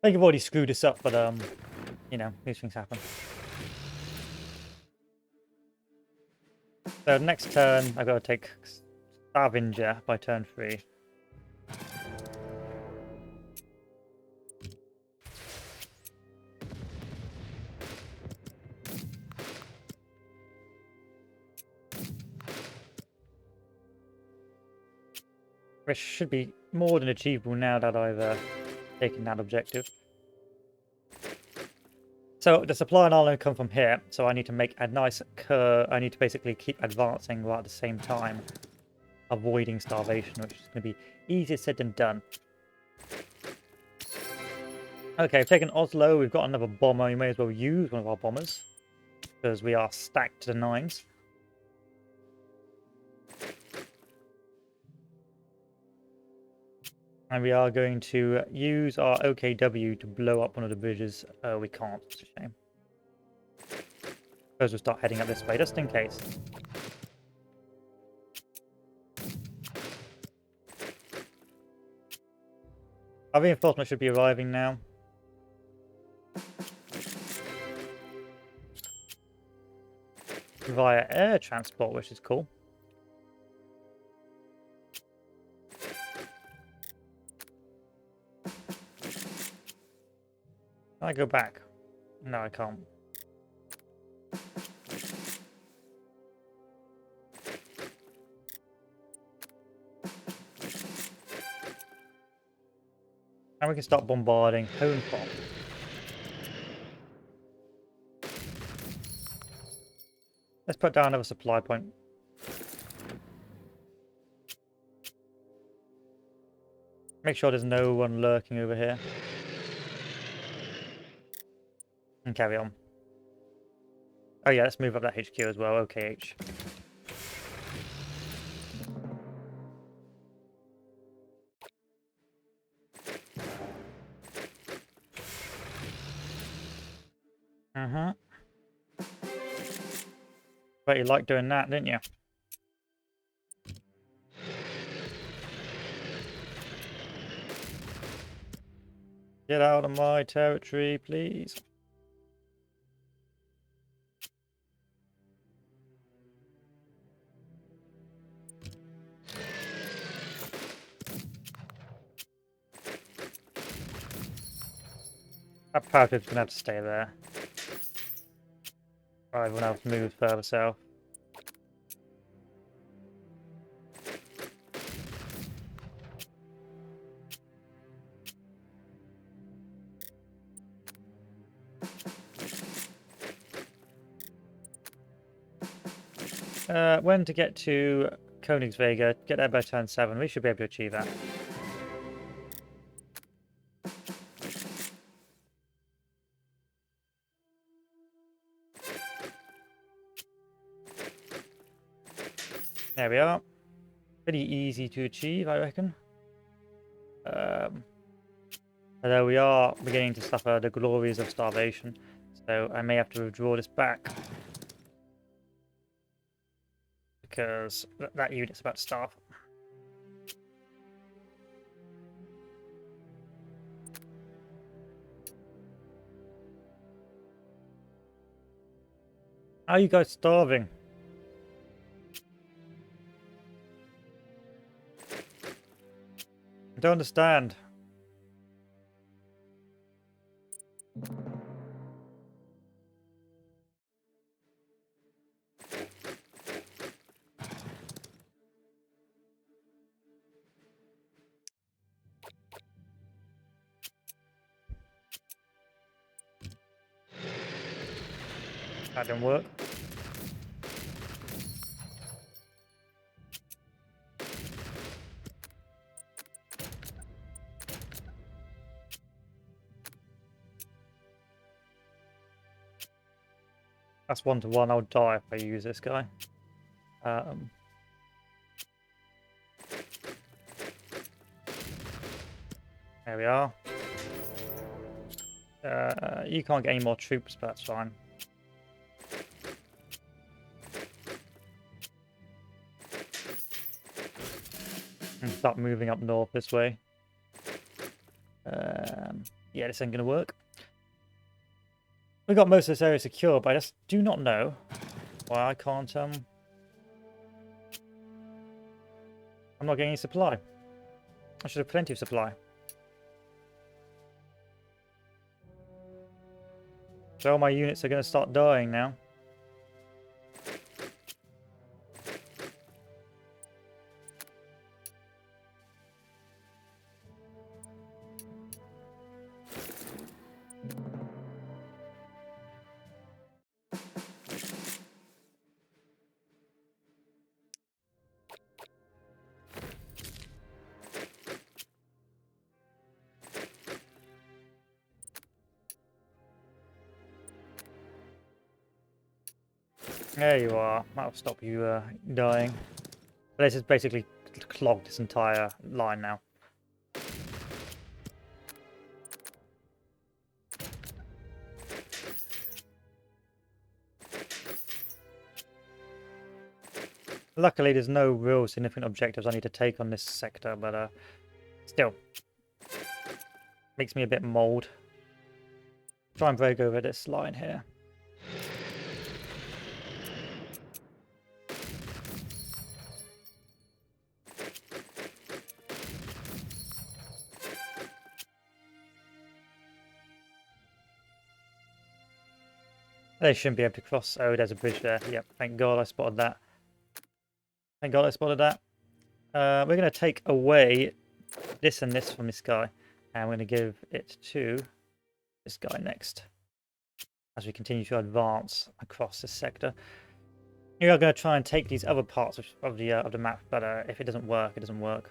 I think I've already screwed this up, but you know, these things happen. So next turn, I've got to take Scavenger by turn 3. Which should be more than achievable now that I've taken that objective. So the supply line will come from here, so I need to make a nice curve. I need to basically keep advancing while at the same time avoiding starvation, which is going to be easier said than done. Okay, I've taken Oslo. We've got another bomber. We may as well use one of our bombers because we are stacked to the nines. And we are going to use our OKW to blow up one of the bridges. We can't. It's a shame. Suppose we'll start heading up this way, just in case. Our reinforcement should be arriving now. Via air transport, which is cool. Can I go back? No, I can't. And we can start bombarding home from. Let's put down another supply point. Make sure there's no one lurking over here. And carry on. Oh yeah, let's move up that HQ as well, OKH. Bet you liked doing that, didn't you? Get out of my territory, please. That paratroop's gonna have to stay there. Right, everyone else moves further south. When to get to Königswege, get there by turn 7. We should be able to achieve that. There we are. Pretty easy to achieve, I reckon. Although we are beginning to suffer the glories of starvation, so I may have to withdraw this back. Because that unit's about to starve. How are you guys starving? I don't understand. That didn't work. That's 1-to-1. I'll die if I use this guy. There we are. You can't get any more troops, but that's fine. Start moving up north this way. Yeah, this ain't gonna work. We got most of this area secure, but I just do not know why I can't. I'm not getting any supply. I should have plenty of supply. So all my units are going to start dying now. There you are. That'll stop you dying. But this has basically clogged this entire line now. Luckily, there's no real significant objectives I need to take on this sector, but still. Makes me a bit mold. Try and break over this line here. They shouldn't be able to cross. Oh, there's a bridge there. Yep, thank God I spotted that. Thank God I spotted that. We're going to take away this and this from this guy. And we're going to give it to this guy next. As we continue to advance across this sector. We are going to try and take these other parts of the map. But if it doesn't work, it doesn't work.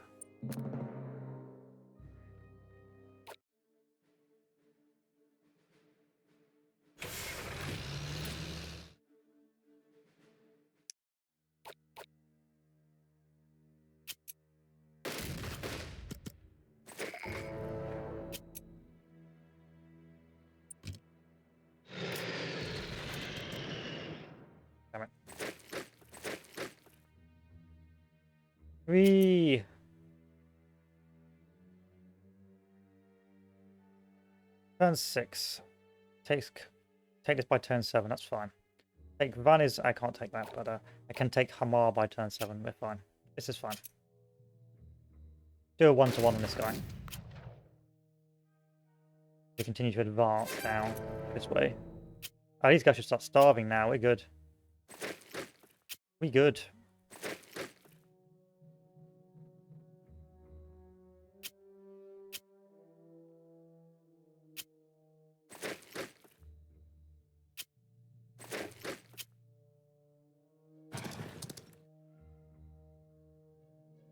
Damn it. Whee! Turn 6. Take this by turn 7, that's fine. Take Vanis, I can't take that, but I can take Hamar by turn 7, we're fine. This is fine. Do a 1-to-1 on this guy. We continue to advance down this way. Oh, these guys should start starving now, we're good. We good.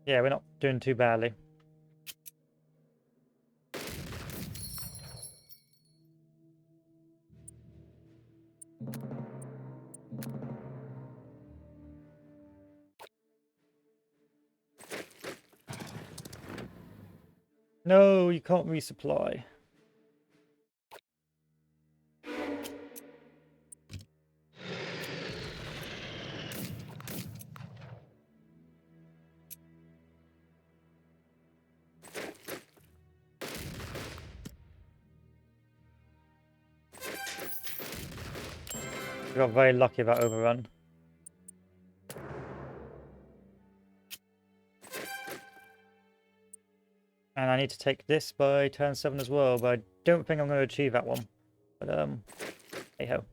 Yeah, we're not doing too badly. No, you can't resupply. We got very lucky about overrun. And I need to take this by turn 7 as well, but I don't think I'm going to achieve that one. But, hey ho.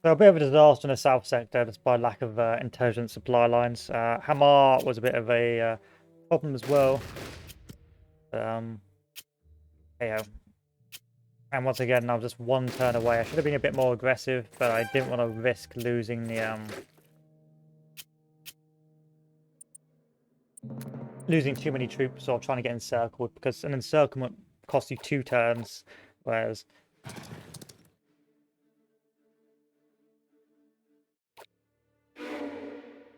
So a bit of a disaster in the south sector, just by lack of intelligent supply lines. Hamar was a bit of a problem as well. Hey ho. And once again, I was just one turn away. I should have been a bit more aggressive, but I didn't want to risk losing the losing too many troops or trying to get encircled, because an encirclement costs you 2 turns, whereas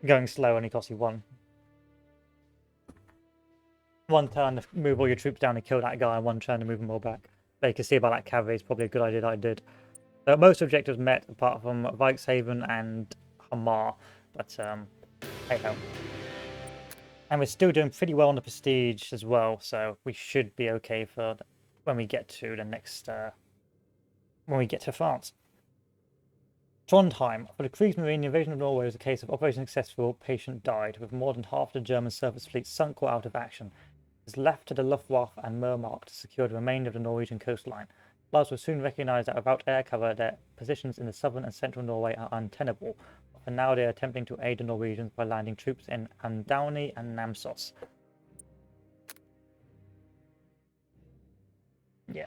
going slow only costs you 1. 1 turn to move all your troops down and kill that guy, and 1 turn to move them all back. But you can see about that cavalry is probably a good idea that I did. So most objectives met apart from Vikeshaven and Hamar, but hey ho. And we're still doing pretty well on the prestige as well, so we should be okay for when we get to the next when we get to France. Trondheim. For the Kriegsmarine, the invasion of Norway was a case of Operation Successful, patient died, with more than half the German surface fleet sunk or out of action. It was left to the Luftwaffe and Wehrmacht to secure the remainder of the Norwegian coastline. Flyers will soon recognise that without air cover, their positions in the southern and central Norway are untenable. But for now, they are attempting to aid the Norwegians by landing troops in Andowni and Namsos. Yeah.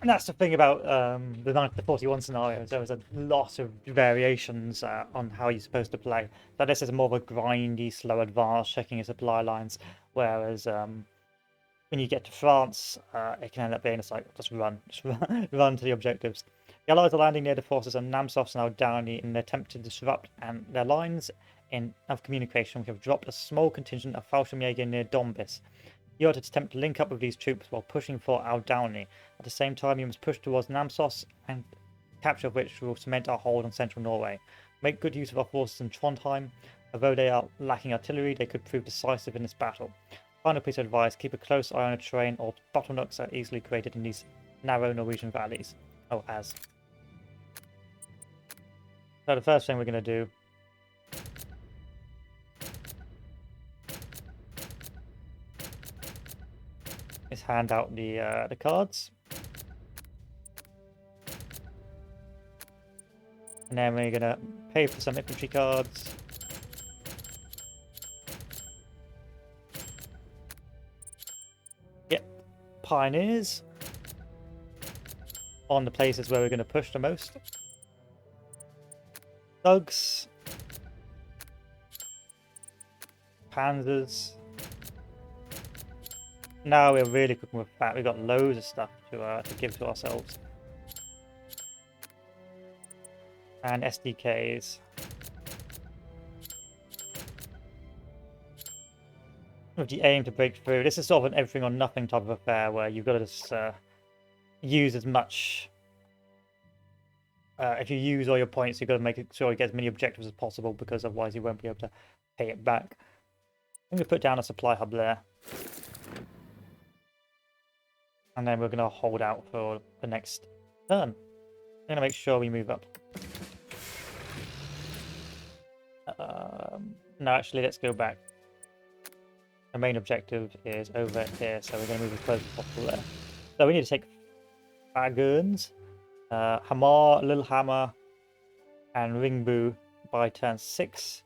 And that's the thing about the 41 scenarios. There was a lot of variations on how you're supposed to play. But this is more of a grindy, slow advance, checking your supply lines. Whereas when you get to France, it can end up being just like, just run run to the objectives. The Allies are landing near the forces of Namsos and Aldowni in an attempt to disrupt and their lines of communication. We have dropped a small contingent of Fallschirmjäger near Dombis. You are to attempt to link up with these troops while pushing for Aldowni. At the same time, you must push towards Namsos, and capture of which will cement our hold on central Norway. Make good use of our forces in Trondheim. Although they are lacking artillery, they could prove decisive in this battle. Final piece of advice, keep a close eye on the terrain, or bottlenecks are easily created in these narrow Norwegian valleys. So the first thing we're going to do is hand out the cards. And then we're going to pay for some infantry cards. Get pioneers on the places where we're going to push the most. Thugs. Panzers. Now we're really cooking with fat. We've got loads of stuff to give to ourselves. And SDKs. With the aim to break through. This is sort of an everything or nothing type of affair where you've got to just use as much. If you use all your points, you've got to make sure you get as many objectives as possible, because otherwise you won't be able to pay it back. I'm going to put down a supply hub there. And then we're going to hold out for the next turn. I'm going to make sure we move up. No, actually, let's go back. The main objective is over here, so we're going to move as close as possible there. So we need to take Wagons, Hamar, Lillehammer, and Ringbu by turn 6.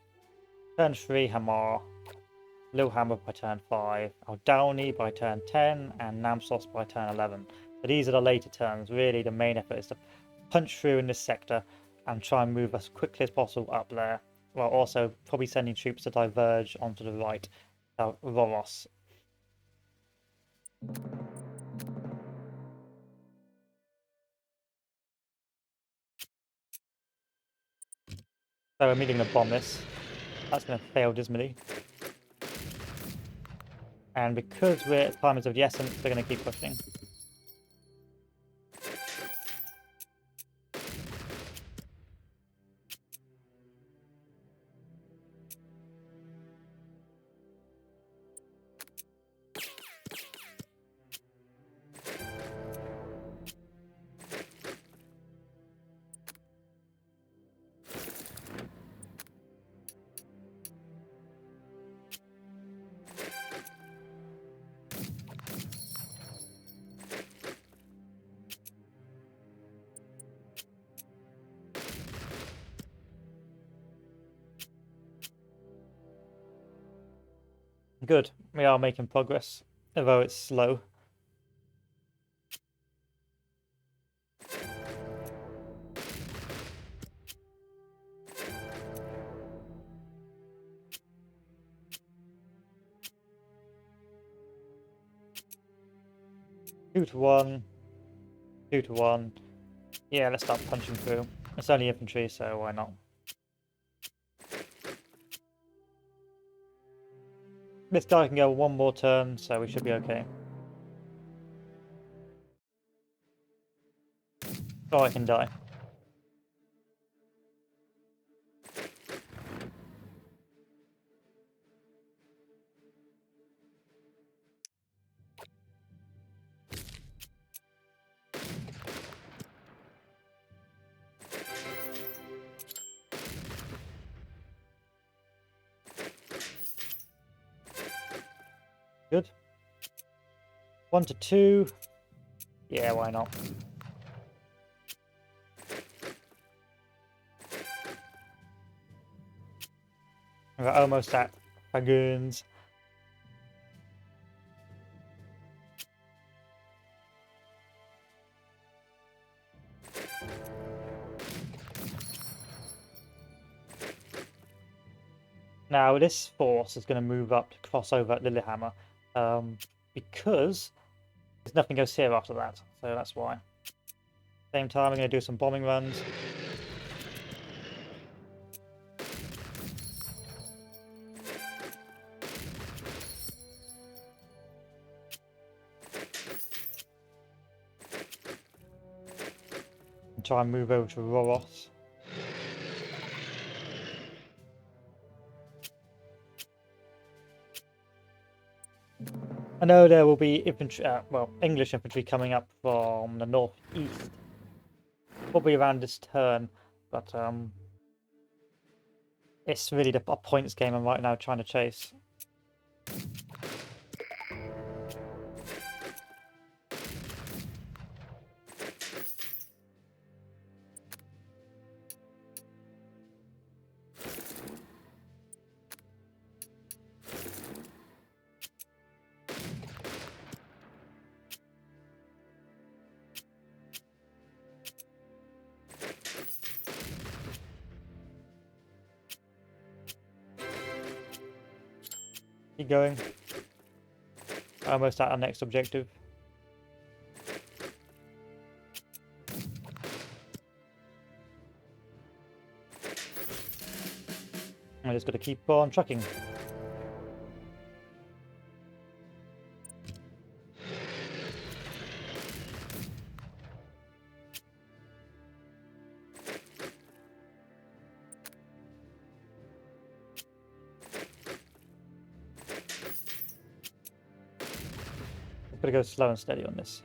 Turn 3, Hamar. Lillehammer by turn 5, Aldowni by turn 10, and Namsos by turn 11. So these are the later turns. Really, the main effort is to punch through in this sector and try and move as quickly as possible up there, while also probably sending troops to diverge onto the right, Voros. So we're immediately going to bomb this. That's going to fail dismally. And because time is of the essence, we're going to keep pushing. Good, we are making progress, although it's slow. Two to one. 2 to 1. Yeah, let's start punching through. It's only infantry, so why not? This guy can go one more turn, so we should be okay. Oh, I can die. Good. 1 to 2. Yeah, why not? We're almost at dragoons. Now this force is going to move up to cross over at Lillehammer, because there's nothing else here after that, so that's why. Same time, we're going to do some bombing runs. And try and move over to Roros. I know there will be infantry, English infantry coming up from the northeast, probably around this turn, but it's really a points game I'm right now trying to chase. Keep going. Almost at our next objective. I just got to keep on trucking. Gotta go slow and steady on this.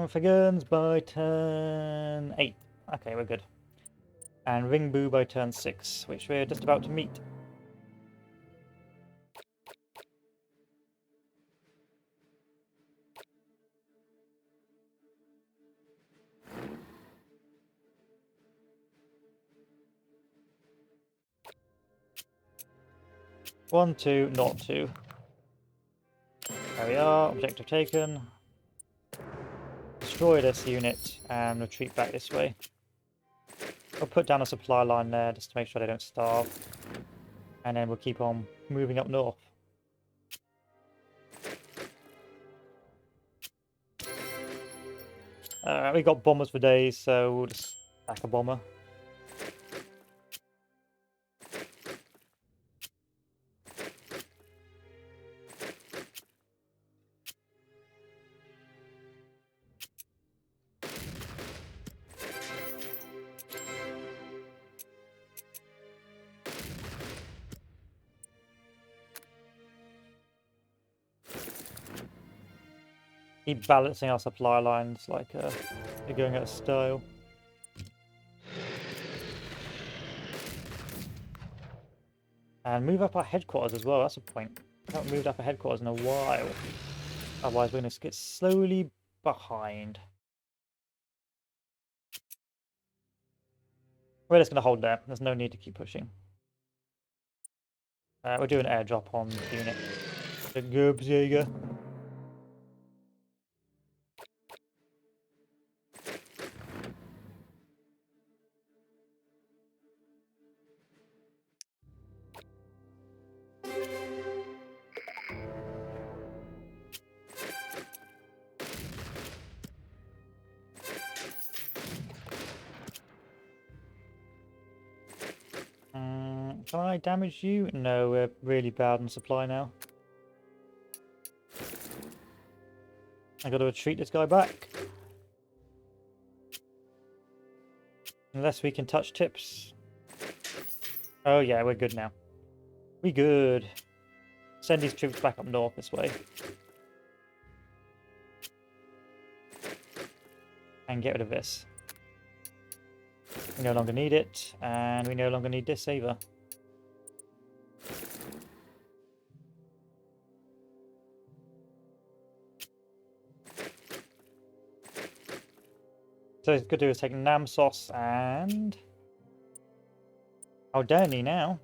For guns by turn 8. Okay, we're good. And Ringbu by turn 6, which we're just about to meet. One, two, not two. There we are, objective taken. Destroy this unit and retreat back this way. I'll put down a supply line there just to make sure they don't starve. And then we'll keep on moving up north. We got bombers for days, so we'll just attack a bomber. Keep balancing our supply lines like they're going out of style. And move up our headquarters as well, that's a point. We haven't moved up our headquarters in a while. Otherwise we're going to get slowly behind. We're just going to hold there, there's no need to keep pushing. We're doing an airdrop on the unit. The Gerbsjäger. Can I damage you? No, we're really bad on supply now. I gotta retreat this guy back. Unless we can touch tips. Oh yeah, we're good now. We good. Send these troops back up north this way. And get rid of this. We no longer need it, and we no longer need this either. So it's good to do is take Namsos and Alderney now.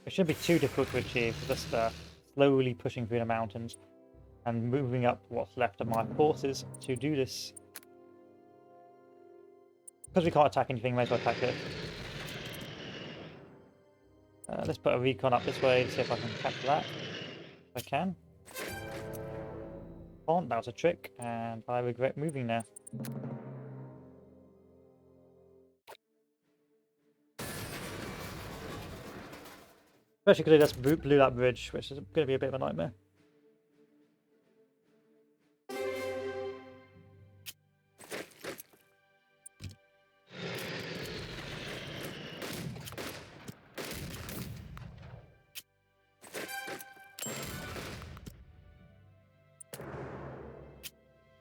It shouldn't be too difficult to achieve. Just slowly pushing through the mountains and moving up what's left of my forces to do this. Because we can't attack anything, may as well attack it. Let's put a recon up this way to see if I can capture that. If I can. Can't, that was a trick, and I regret moving there. Especially because they just blew that bridge, which is going to be a bit of a nightmare.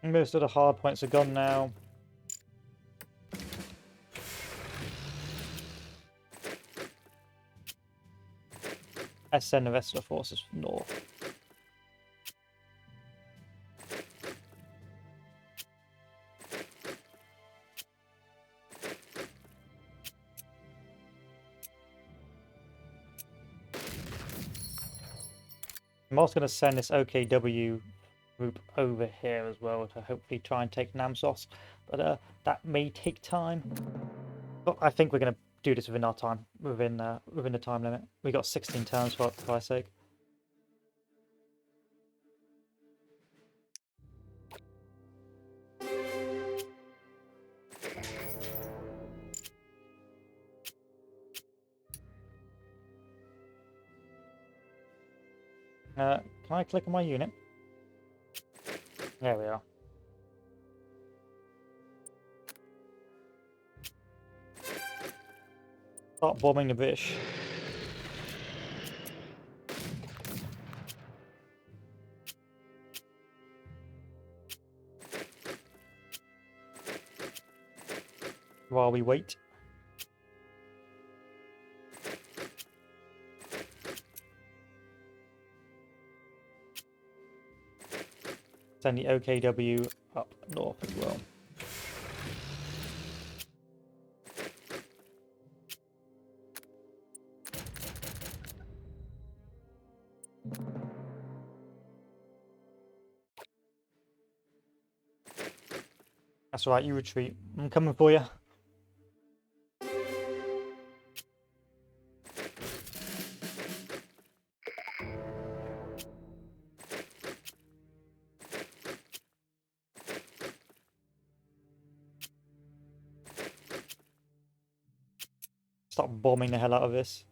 Most of the hard points are gone now. Let's send the rest of the forces north. I'm also going to send this OKW group over here as well to hopefully try and take Namsos, but that may take time. But I think we're going to do this within our time, within the time limit. We got 16 turns for Christ's sake. Can I click on my unit? There we are. Start bombing the British. While we wait. Send the OKW up north as well. That's right, you retreat. I'm coming for you. Start bombing the hell out of this.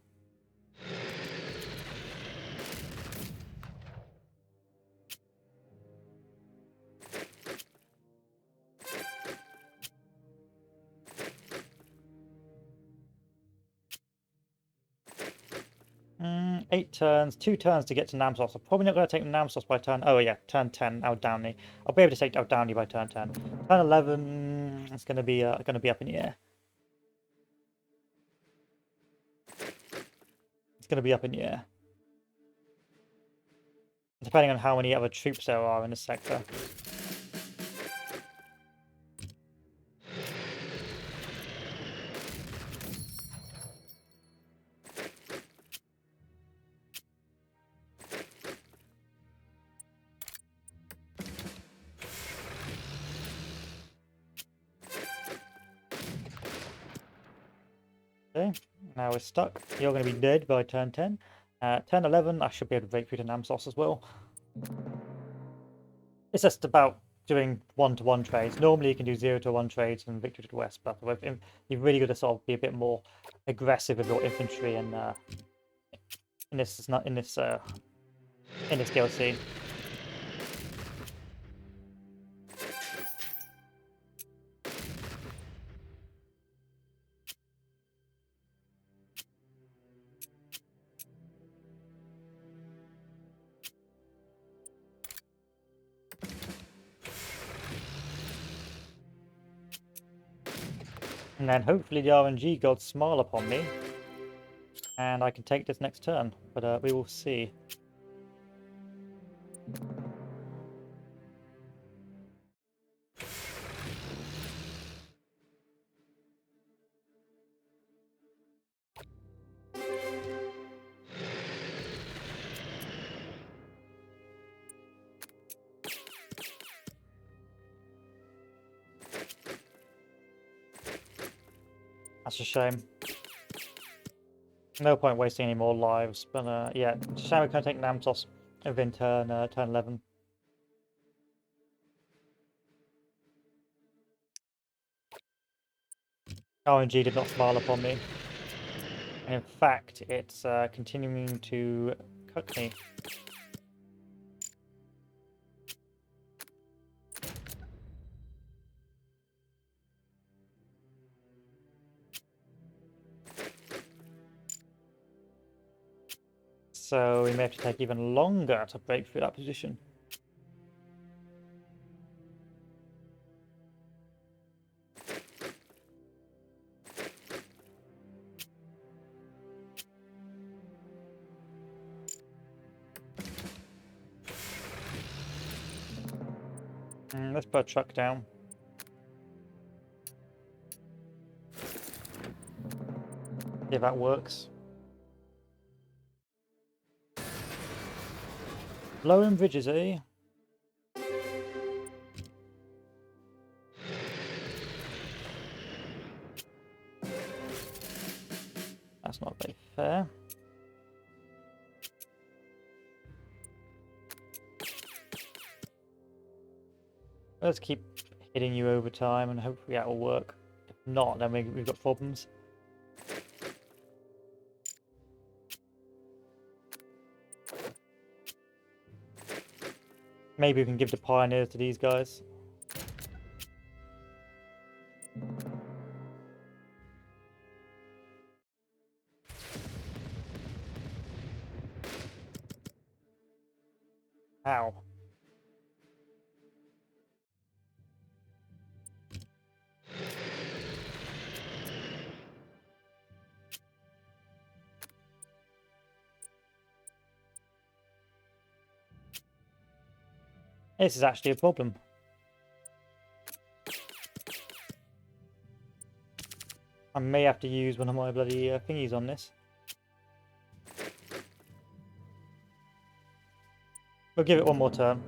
Mm, 8 turns, 2 turns to get to Namsos. I'm probably not going to take Namsos by turn. Oh yeah, turn 10 out Downey. I'll be able to take out Downey by turn 10. Turn 11, it's going to be up in the air. It's going to be up in the air, depending on how many other troops there are in the sector. Okay, now we're stuck. You're going to be dead by turn 10. Turn 11, I should be able to break through to Namsos as well. It's just about doing 1-to-1 trades. Normally you can do 0-to-1 trades and victory to the west, but you've really got to sort of be a bit more aggressive with your infantry and in this DLC. And then hopefully the RNG gods smile upon me, and I can take this next turn. But we will see. That's a shame. No point wasting any more lives, but yeah, it's a shame we can't take Namsos within turn 11. RNG did not smile upon me. And in fact, it's continuing to cut me. So we may have to take even longer to break through that position. Let's put a truck down. See if that works. Blowing bridges, eh? That's not very fair. Let's keep hitting you over time and hopefully that will work. If not, then we've got problems. Maybe we can give the pioneers to these guys. Ow. This is actually a problem. I may have to use one of my bloody thingies on this. We'll give it one more turn.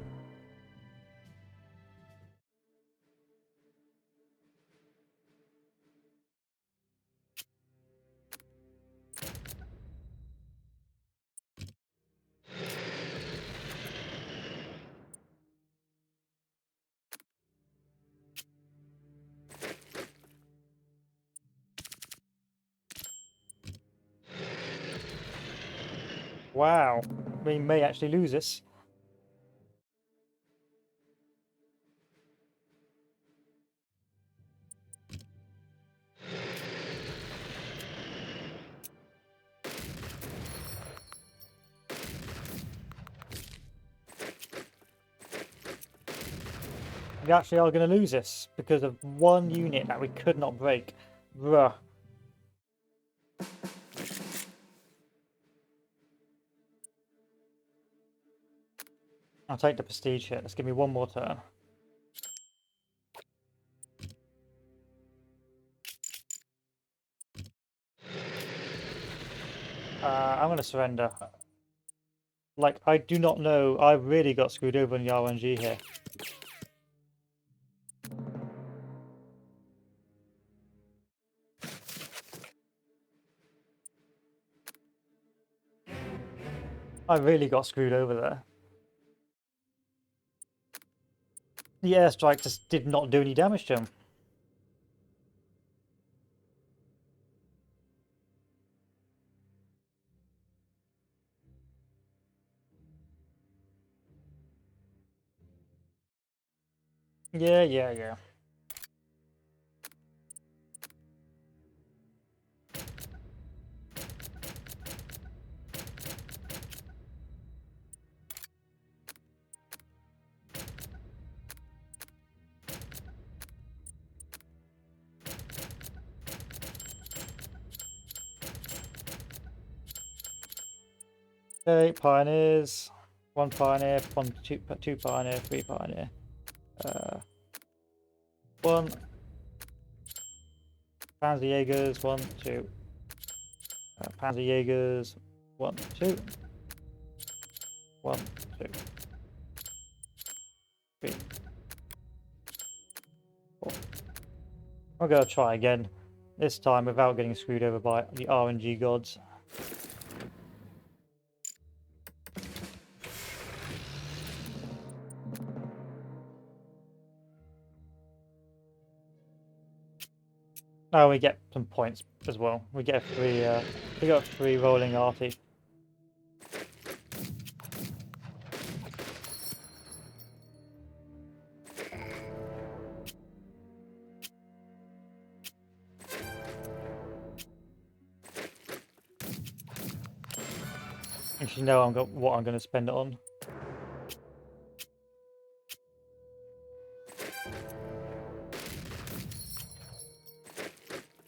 Wow, we may actually lose this. We actually are going to lose this because of one unit that we could not break. Bruh. I'll take the prestige hit. Let's give me one more turn. I'm going to surrender. Like, I do not know. I really got screwed over in the RNG here. I really got screwed over there. The airstrike just did not do any damage to him. Yeah. Okay, pioneers. One pioneer, two pioneer, three pioneer. One. Panzerjägers, 1, 2. Panzerjägers, 1, 2. 1, 2. 3. 4. I'm gonna try again. This time without getting screwed over by the RNG gods. Oh, we get some points as well. We get a free, we got a free rolling arty. If you know what I'm going to spend it on.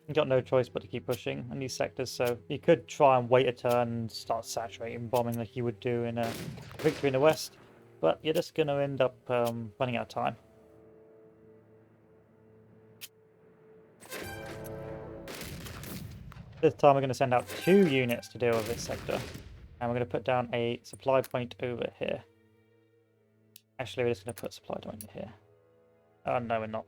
You got no choice but to keep pushing in these sectors, so you could try and wait a turn and start saturating bombing like you would do in a victory in the west, but you're just going to end up running out of time. This time we're going to send out 2 units to deal with this sector, and we're going to put down a supply point over here. Actually, we're just going to put a supply point here. Oh, no, we're not.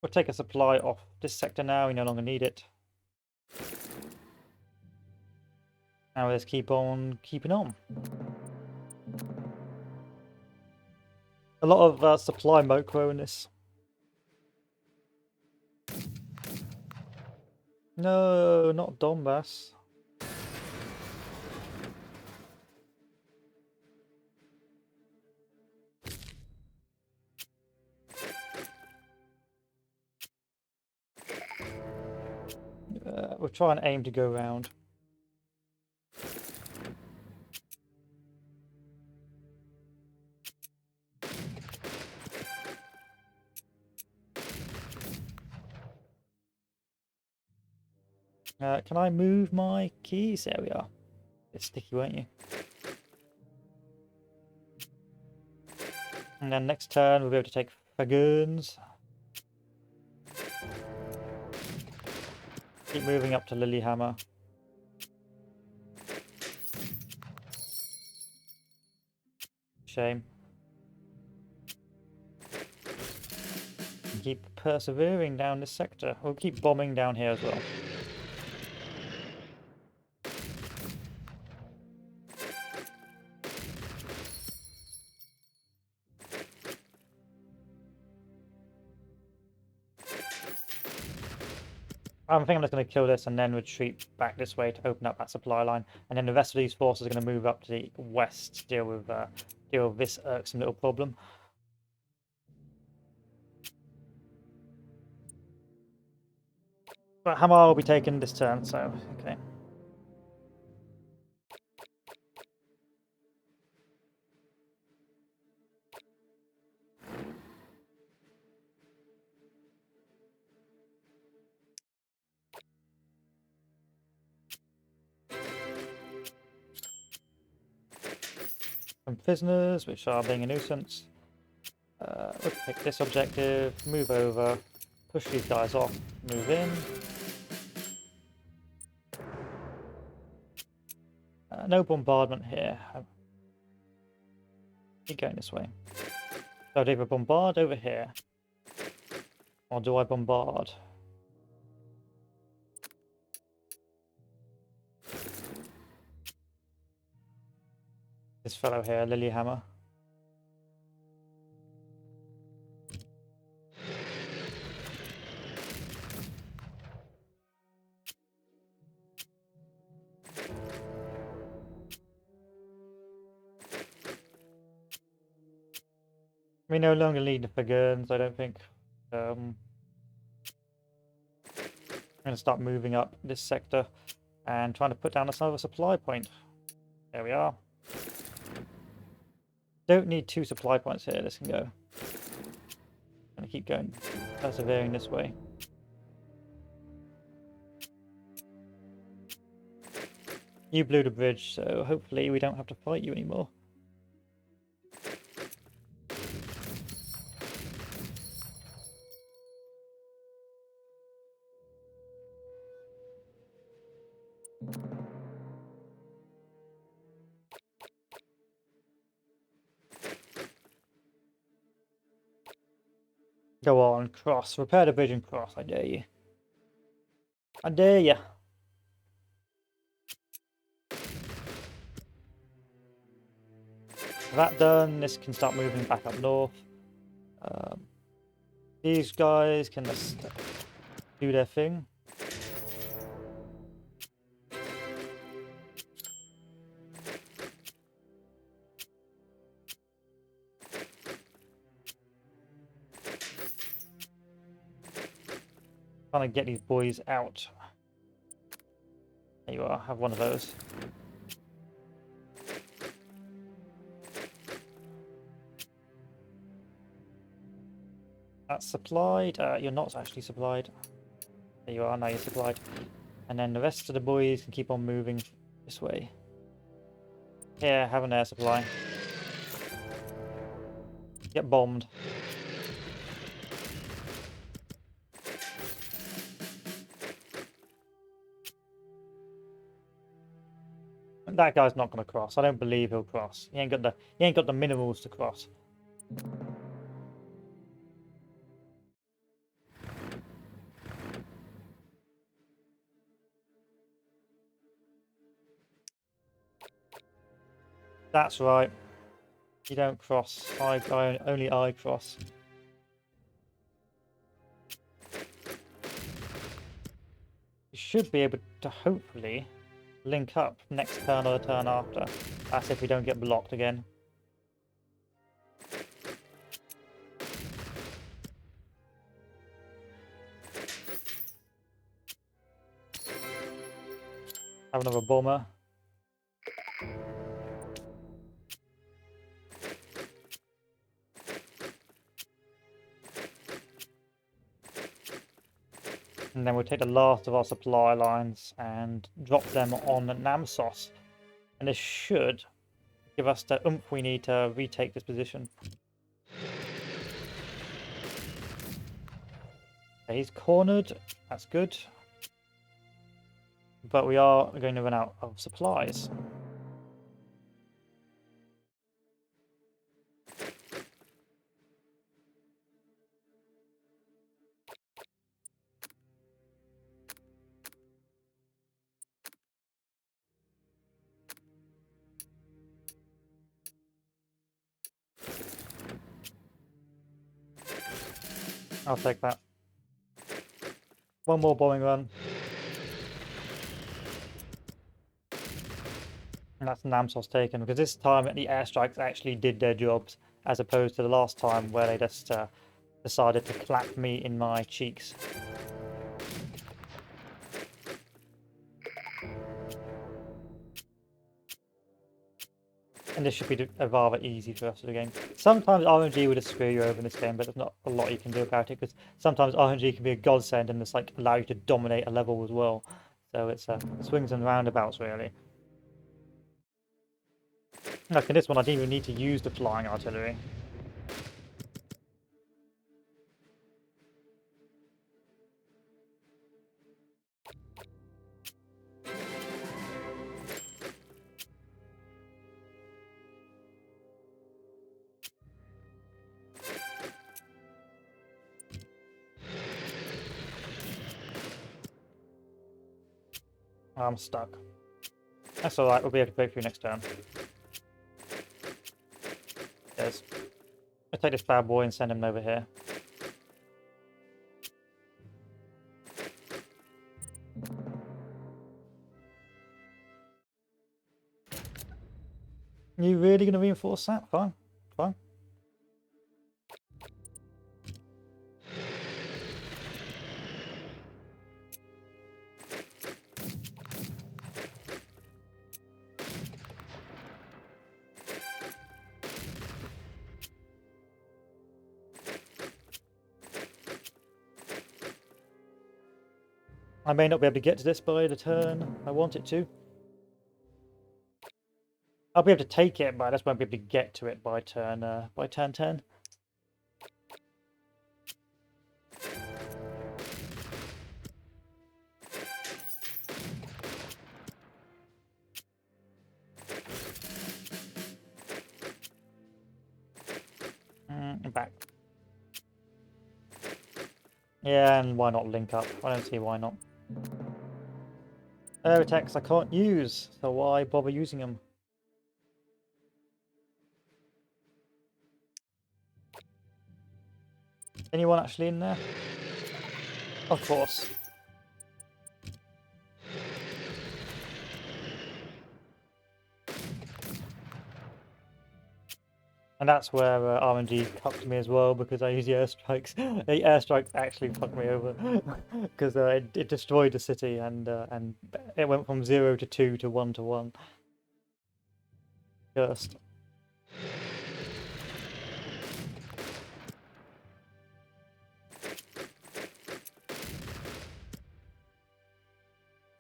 We'll take a supply off this sector now. We no longer need it. Now let's keep on keeping on. A lot of supply micro in this. No, not Donbass. We'll try and aim to go around. Can I move my keys? There we are. Bit sticky, weren't you? And then next turn we'll be able to take Faguns. Keep moving up to Lilyhammer. Shame. And keep persevering down this sector. We'll keep bombing down here as well. I think I'm just going to kill this and then retreat back this way to open up that supply line. And then the rest of these forces are going to move up to the west to deal with this irksome little problem. But Hamar will be taken this turn, so okay. Some prisoners, which are being a nuisance. Let's pick this objective, move over, push these guys off, move in. No bombardment here. Keep going this way. So I'd either bombard over here, or do I bombard? This fellow here, Lilyhammer. We no longer need the figurines, I don't think. I'm going to start moving up this sector and trying to put down another supply point. There we are. Don't need 2 supply points here, this can go. Going to keep going, persevering this way. You blew the bridge, so hopefully we don't have to fight you anymore. Go on, cross. Repair the bridge and cross, I dare you. I dare you. That done, this can start moving back up north. These guys can just do their thing. Trying to get these boys out. There you are, have one of those. That's supplied. You're not actually supplied. There you are, now you're supplied. And then the rest of the boys can keep on moving this way. Here, have an air supply. Get bombed. That guy's not going to cross. I don't believe he'll cross. He ain't got the minerals to cross. That's right. You don't cross. Only I cross. You should be able to hopefully link up next turn or the turn after. That's if we don't get blocked again. Have another bomber. And then we'll take the last of our supply lines and drop them on Namsos. And this should give us the oomph we need to retake this position. Okay, he's cornered. That's good. But we are going to run out of supplies. I'll take that. One more bombing run. And that's Namsos taken, because this time the airstrikes actually did their jobs, as opposed to the last time where they just decided to clap me in my cheeks. And this should be rather easy for us of the game. Sometimes RNG would screw you over in this game, but there's not a lot you can do about it, because sometimes RNG can be a godsend and just like allow you to dominate a level as well. So it's swings and roundabouts really. Like in this one, I didn't even need to use the flying artillery. I'm stuck. That's alright, we'll be able to break through next turn. Yes. I'll take this bad boy and send him over here. You really going to reinforce that? Fine. Fine. I may not be able to get to this by the turn I want it to. I'll be able to take it, but I just won't be able to get to it by turn 10. Back. Yeah, and why not link up? I don't see why not. Air attacks I can't use, so why bother using them? Anyone actually in there? Of course. And that's where RNG cucked me as well, because I use the airstrikes. The airstrikes actually fucked me over because it destroyed the city, and it went from 0 to 2 to 1 to 1. Cursed.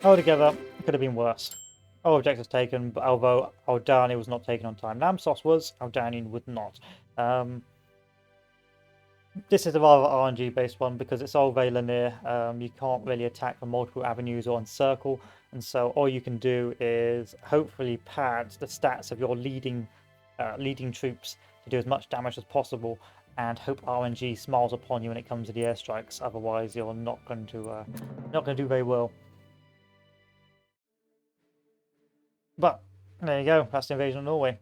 Altogether, it could have been worse. All objectives taken, but although Aldani was not taken on time. Namsos was, Aldani would not. This is a rather RNG based one because it's all very linear. You can't really attack from multiple avenues or encircle, and so all you can do is hopefully pad the stats of your leading troops to do as much damage as possible, and hope RNG smiles upon you when it comes to the airstrikes. Otherwise, you're not going to do very well. But there you go. That's the invasion of Norway.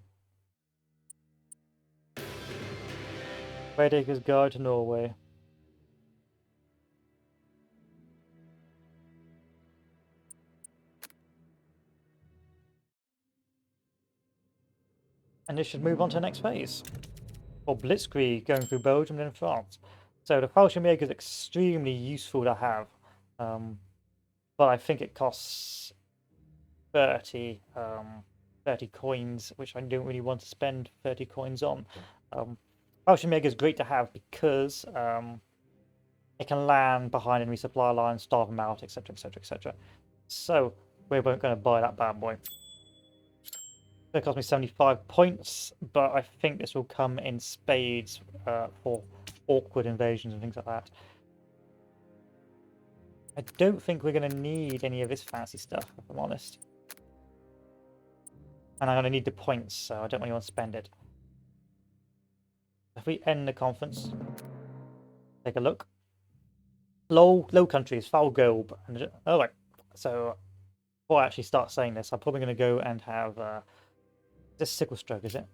Raidacre's Guide to Norway. And this should move on to the next phase. Or Blitzkrieg, going through Belgium and then France. So the Fallschirmjäger is extremely useful to have. But I think it costs 30 coins, which I don't really want to spend 30 coins on. Fallschirmjäger is great to have because it can land behind enemy supply lines, starve them out, etc, etc, etc. So we're going to buy that bad boy. It cost me 75 points, but I think this will come in spades for awkward invasions and things like that. I don't think we're going to need any of this fancy stuff, if I'm honest. And I'm going to need the points, so I don't really want to spend it. If we end the conference, take a look. Low countries, Falgelb. Oh, right. So before I actually start saying this, I'm probably going to go and have... this sickle stroke, is it?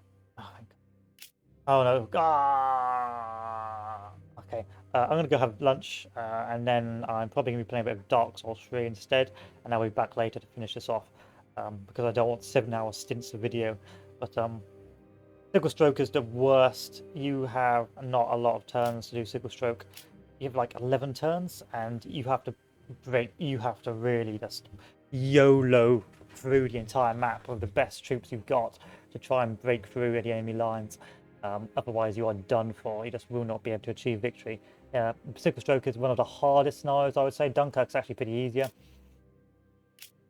Oh no. Ah! Okay. I'm going to go have lunch, and then I'm probably going to be playing a bit of Dark Souls 3 instead, and I'll be back later to finish this off. because I don't want 7-hour stints of video. But sickle stroke is the worst. You have not a lot of turns to do sickle stroke. You have like 11 turns, and you have to break. You have to really just YOLO through the entire map with the best troops you've got to try and break through any enemy lines. Otherwise, you are done for. You just will not be able to achieve victory. Sickle stroke is one of the hardest scenarios, I would say. Dunkirk's actually pretty easier.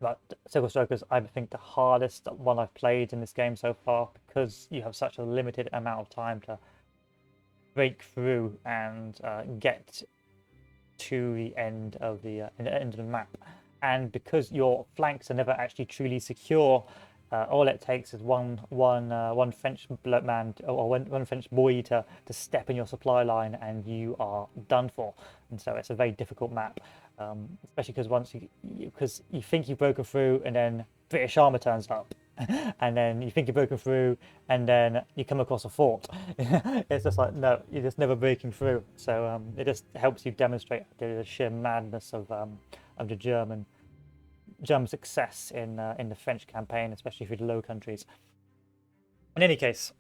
But sickle stroke is, I think, the hardest one I've played in this game so far, because you have such a limited amount of time to break through and get to the end of the map, and because your flanks are never actually truly secure, all it takes is one French man or one French boy to step in your supply line, and you are done for. And so it's a very difficult map, especially because once you think you've broken through, and then British armor turns up. And then you think you're broken through, and then you come across a fort. It's just like, no, you're just never breaking through. So it just helps you demonstrate the sheer madness of the German success in the French campaign, especially through the Low Countries. In any case,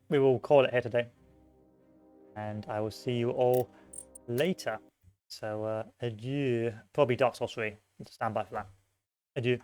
we will call it here today, and I will see you all later. So adieu. Probably Dark Souls 3. Stand by for that. Adieu.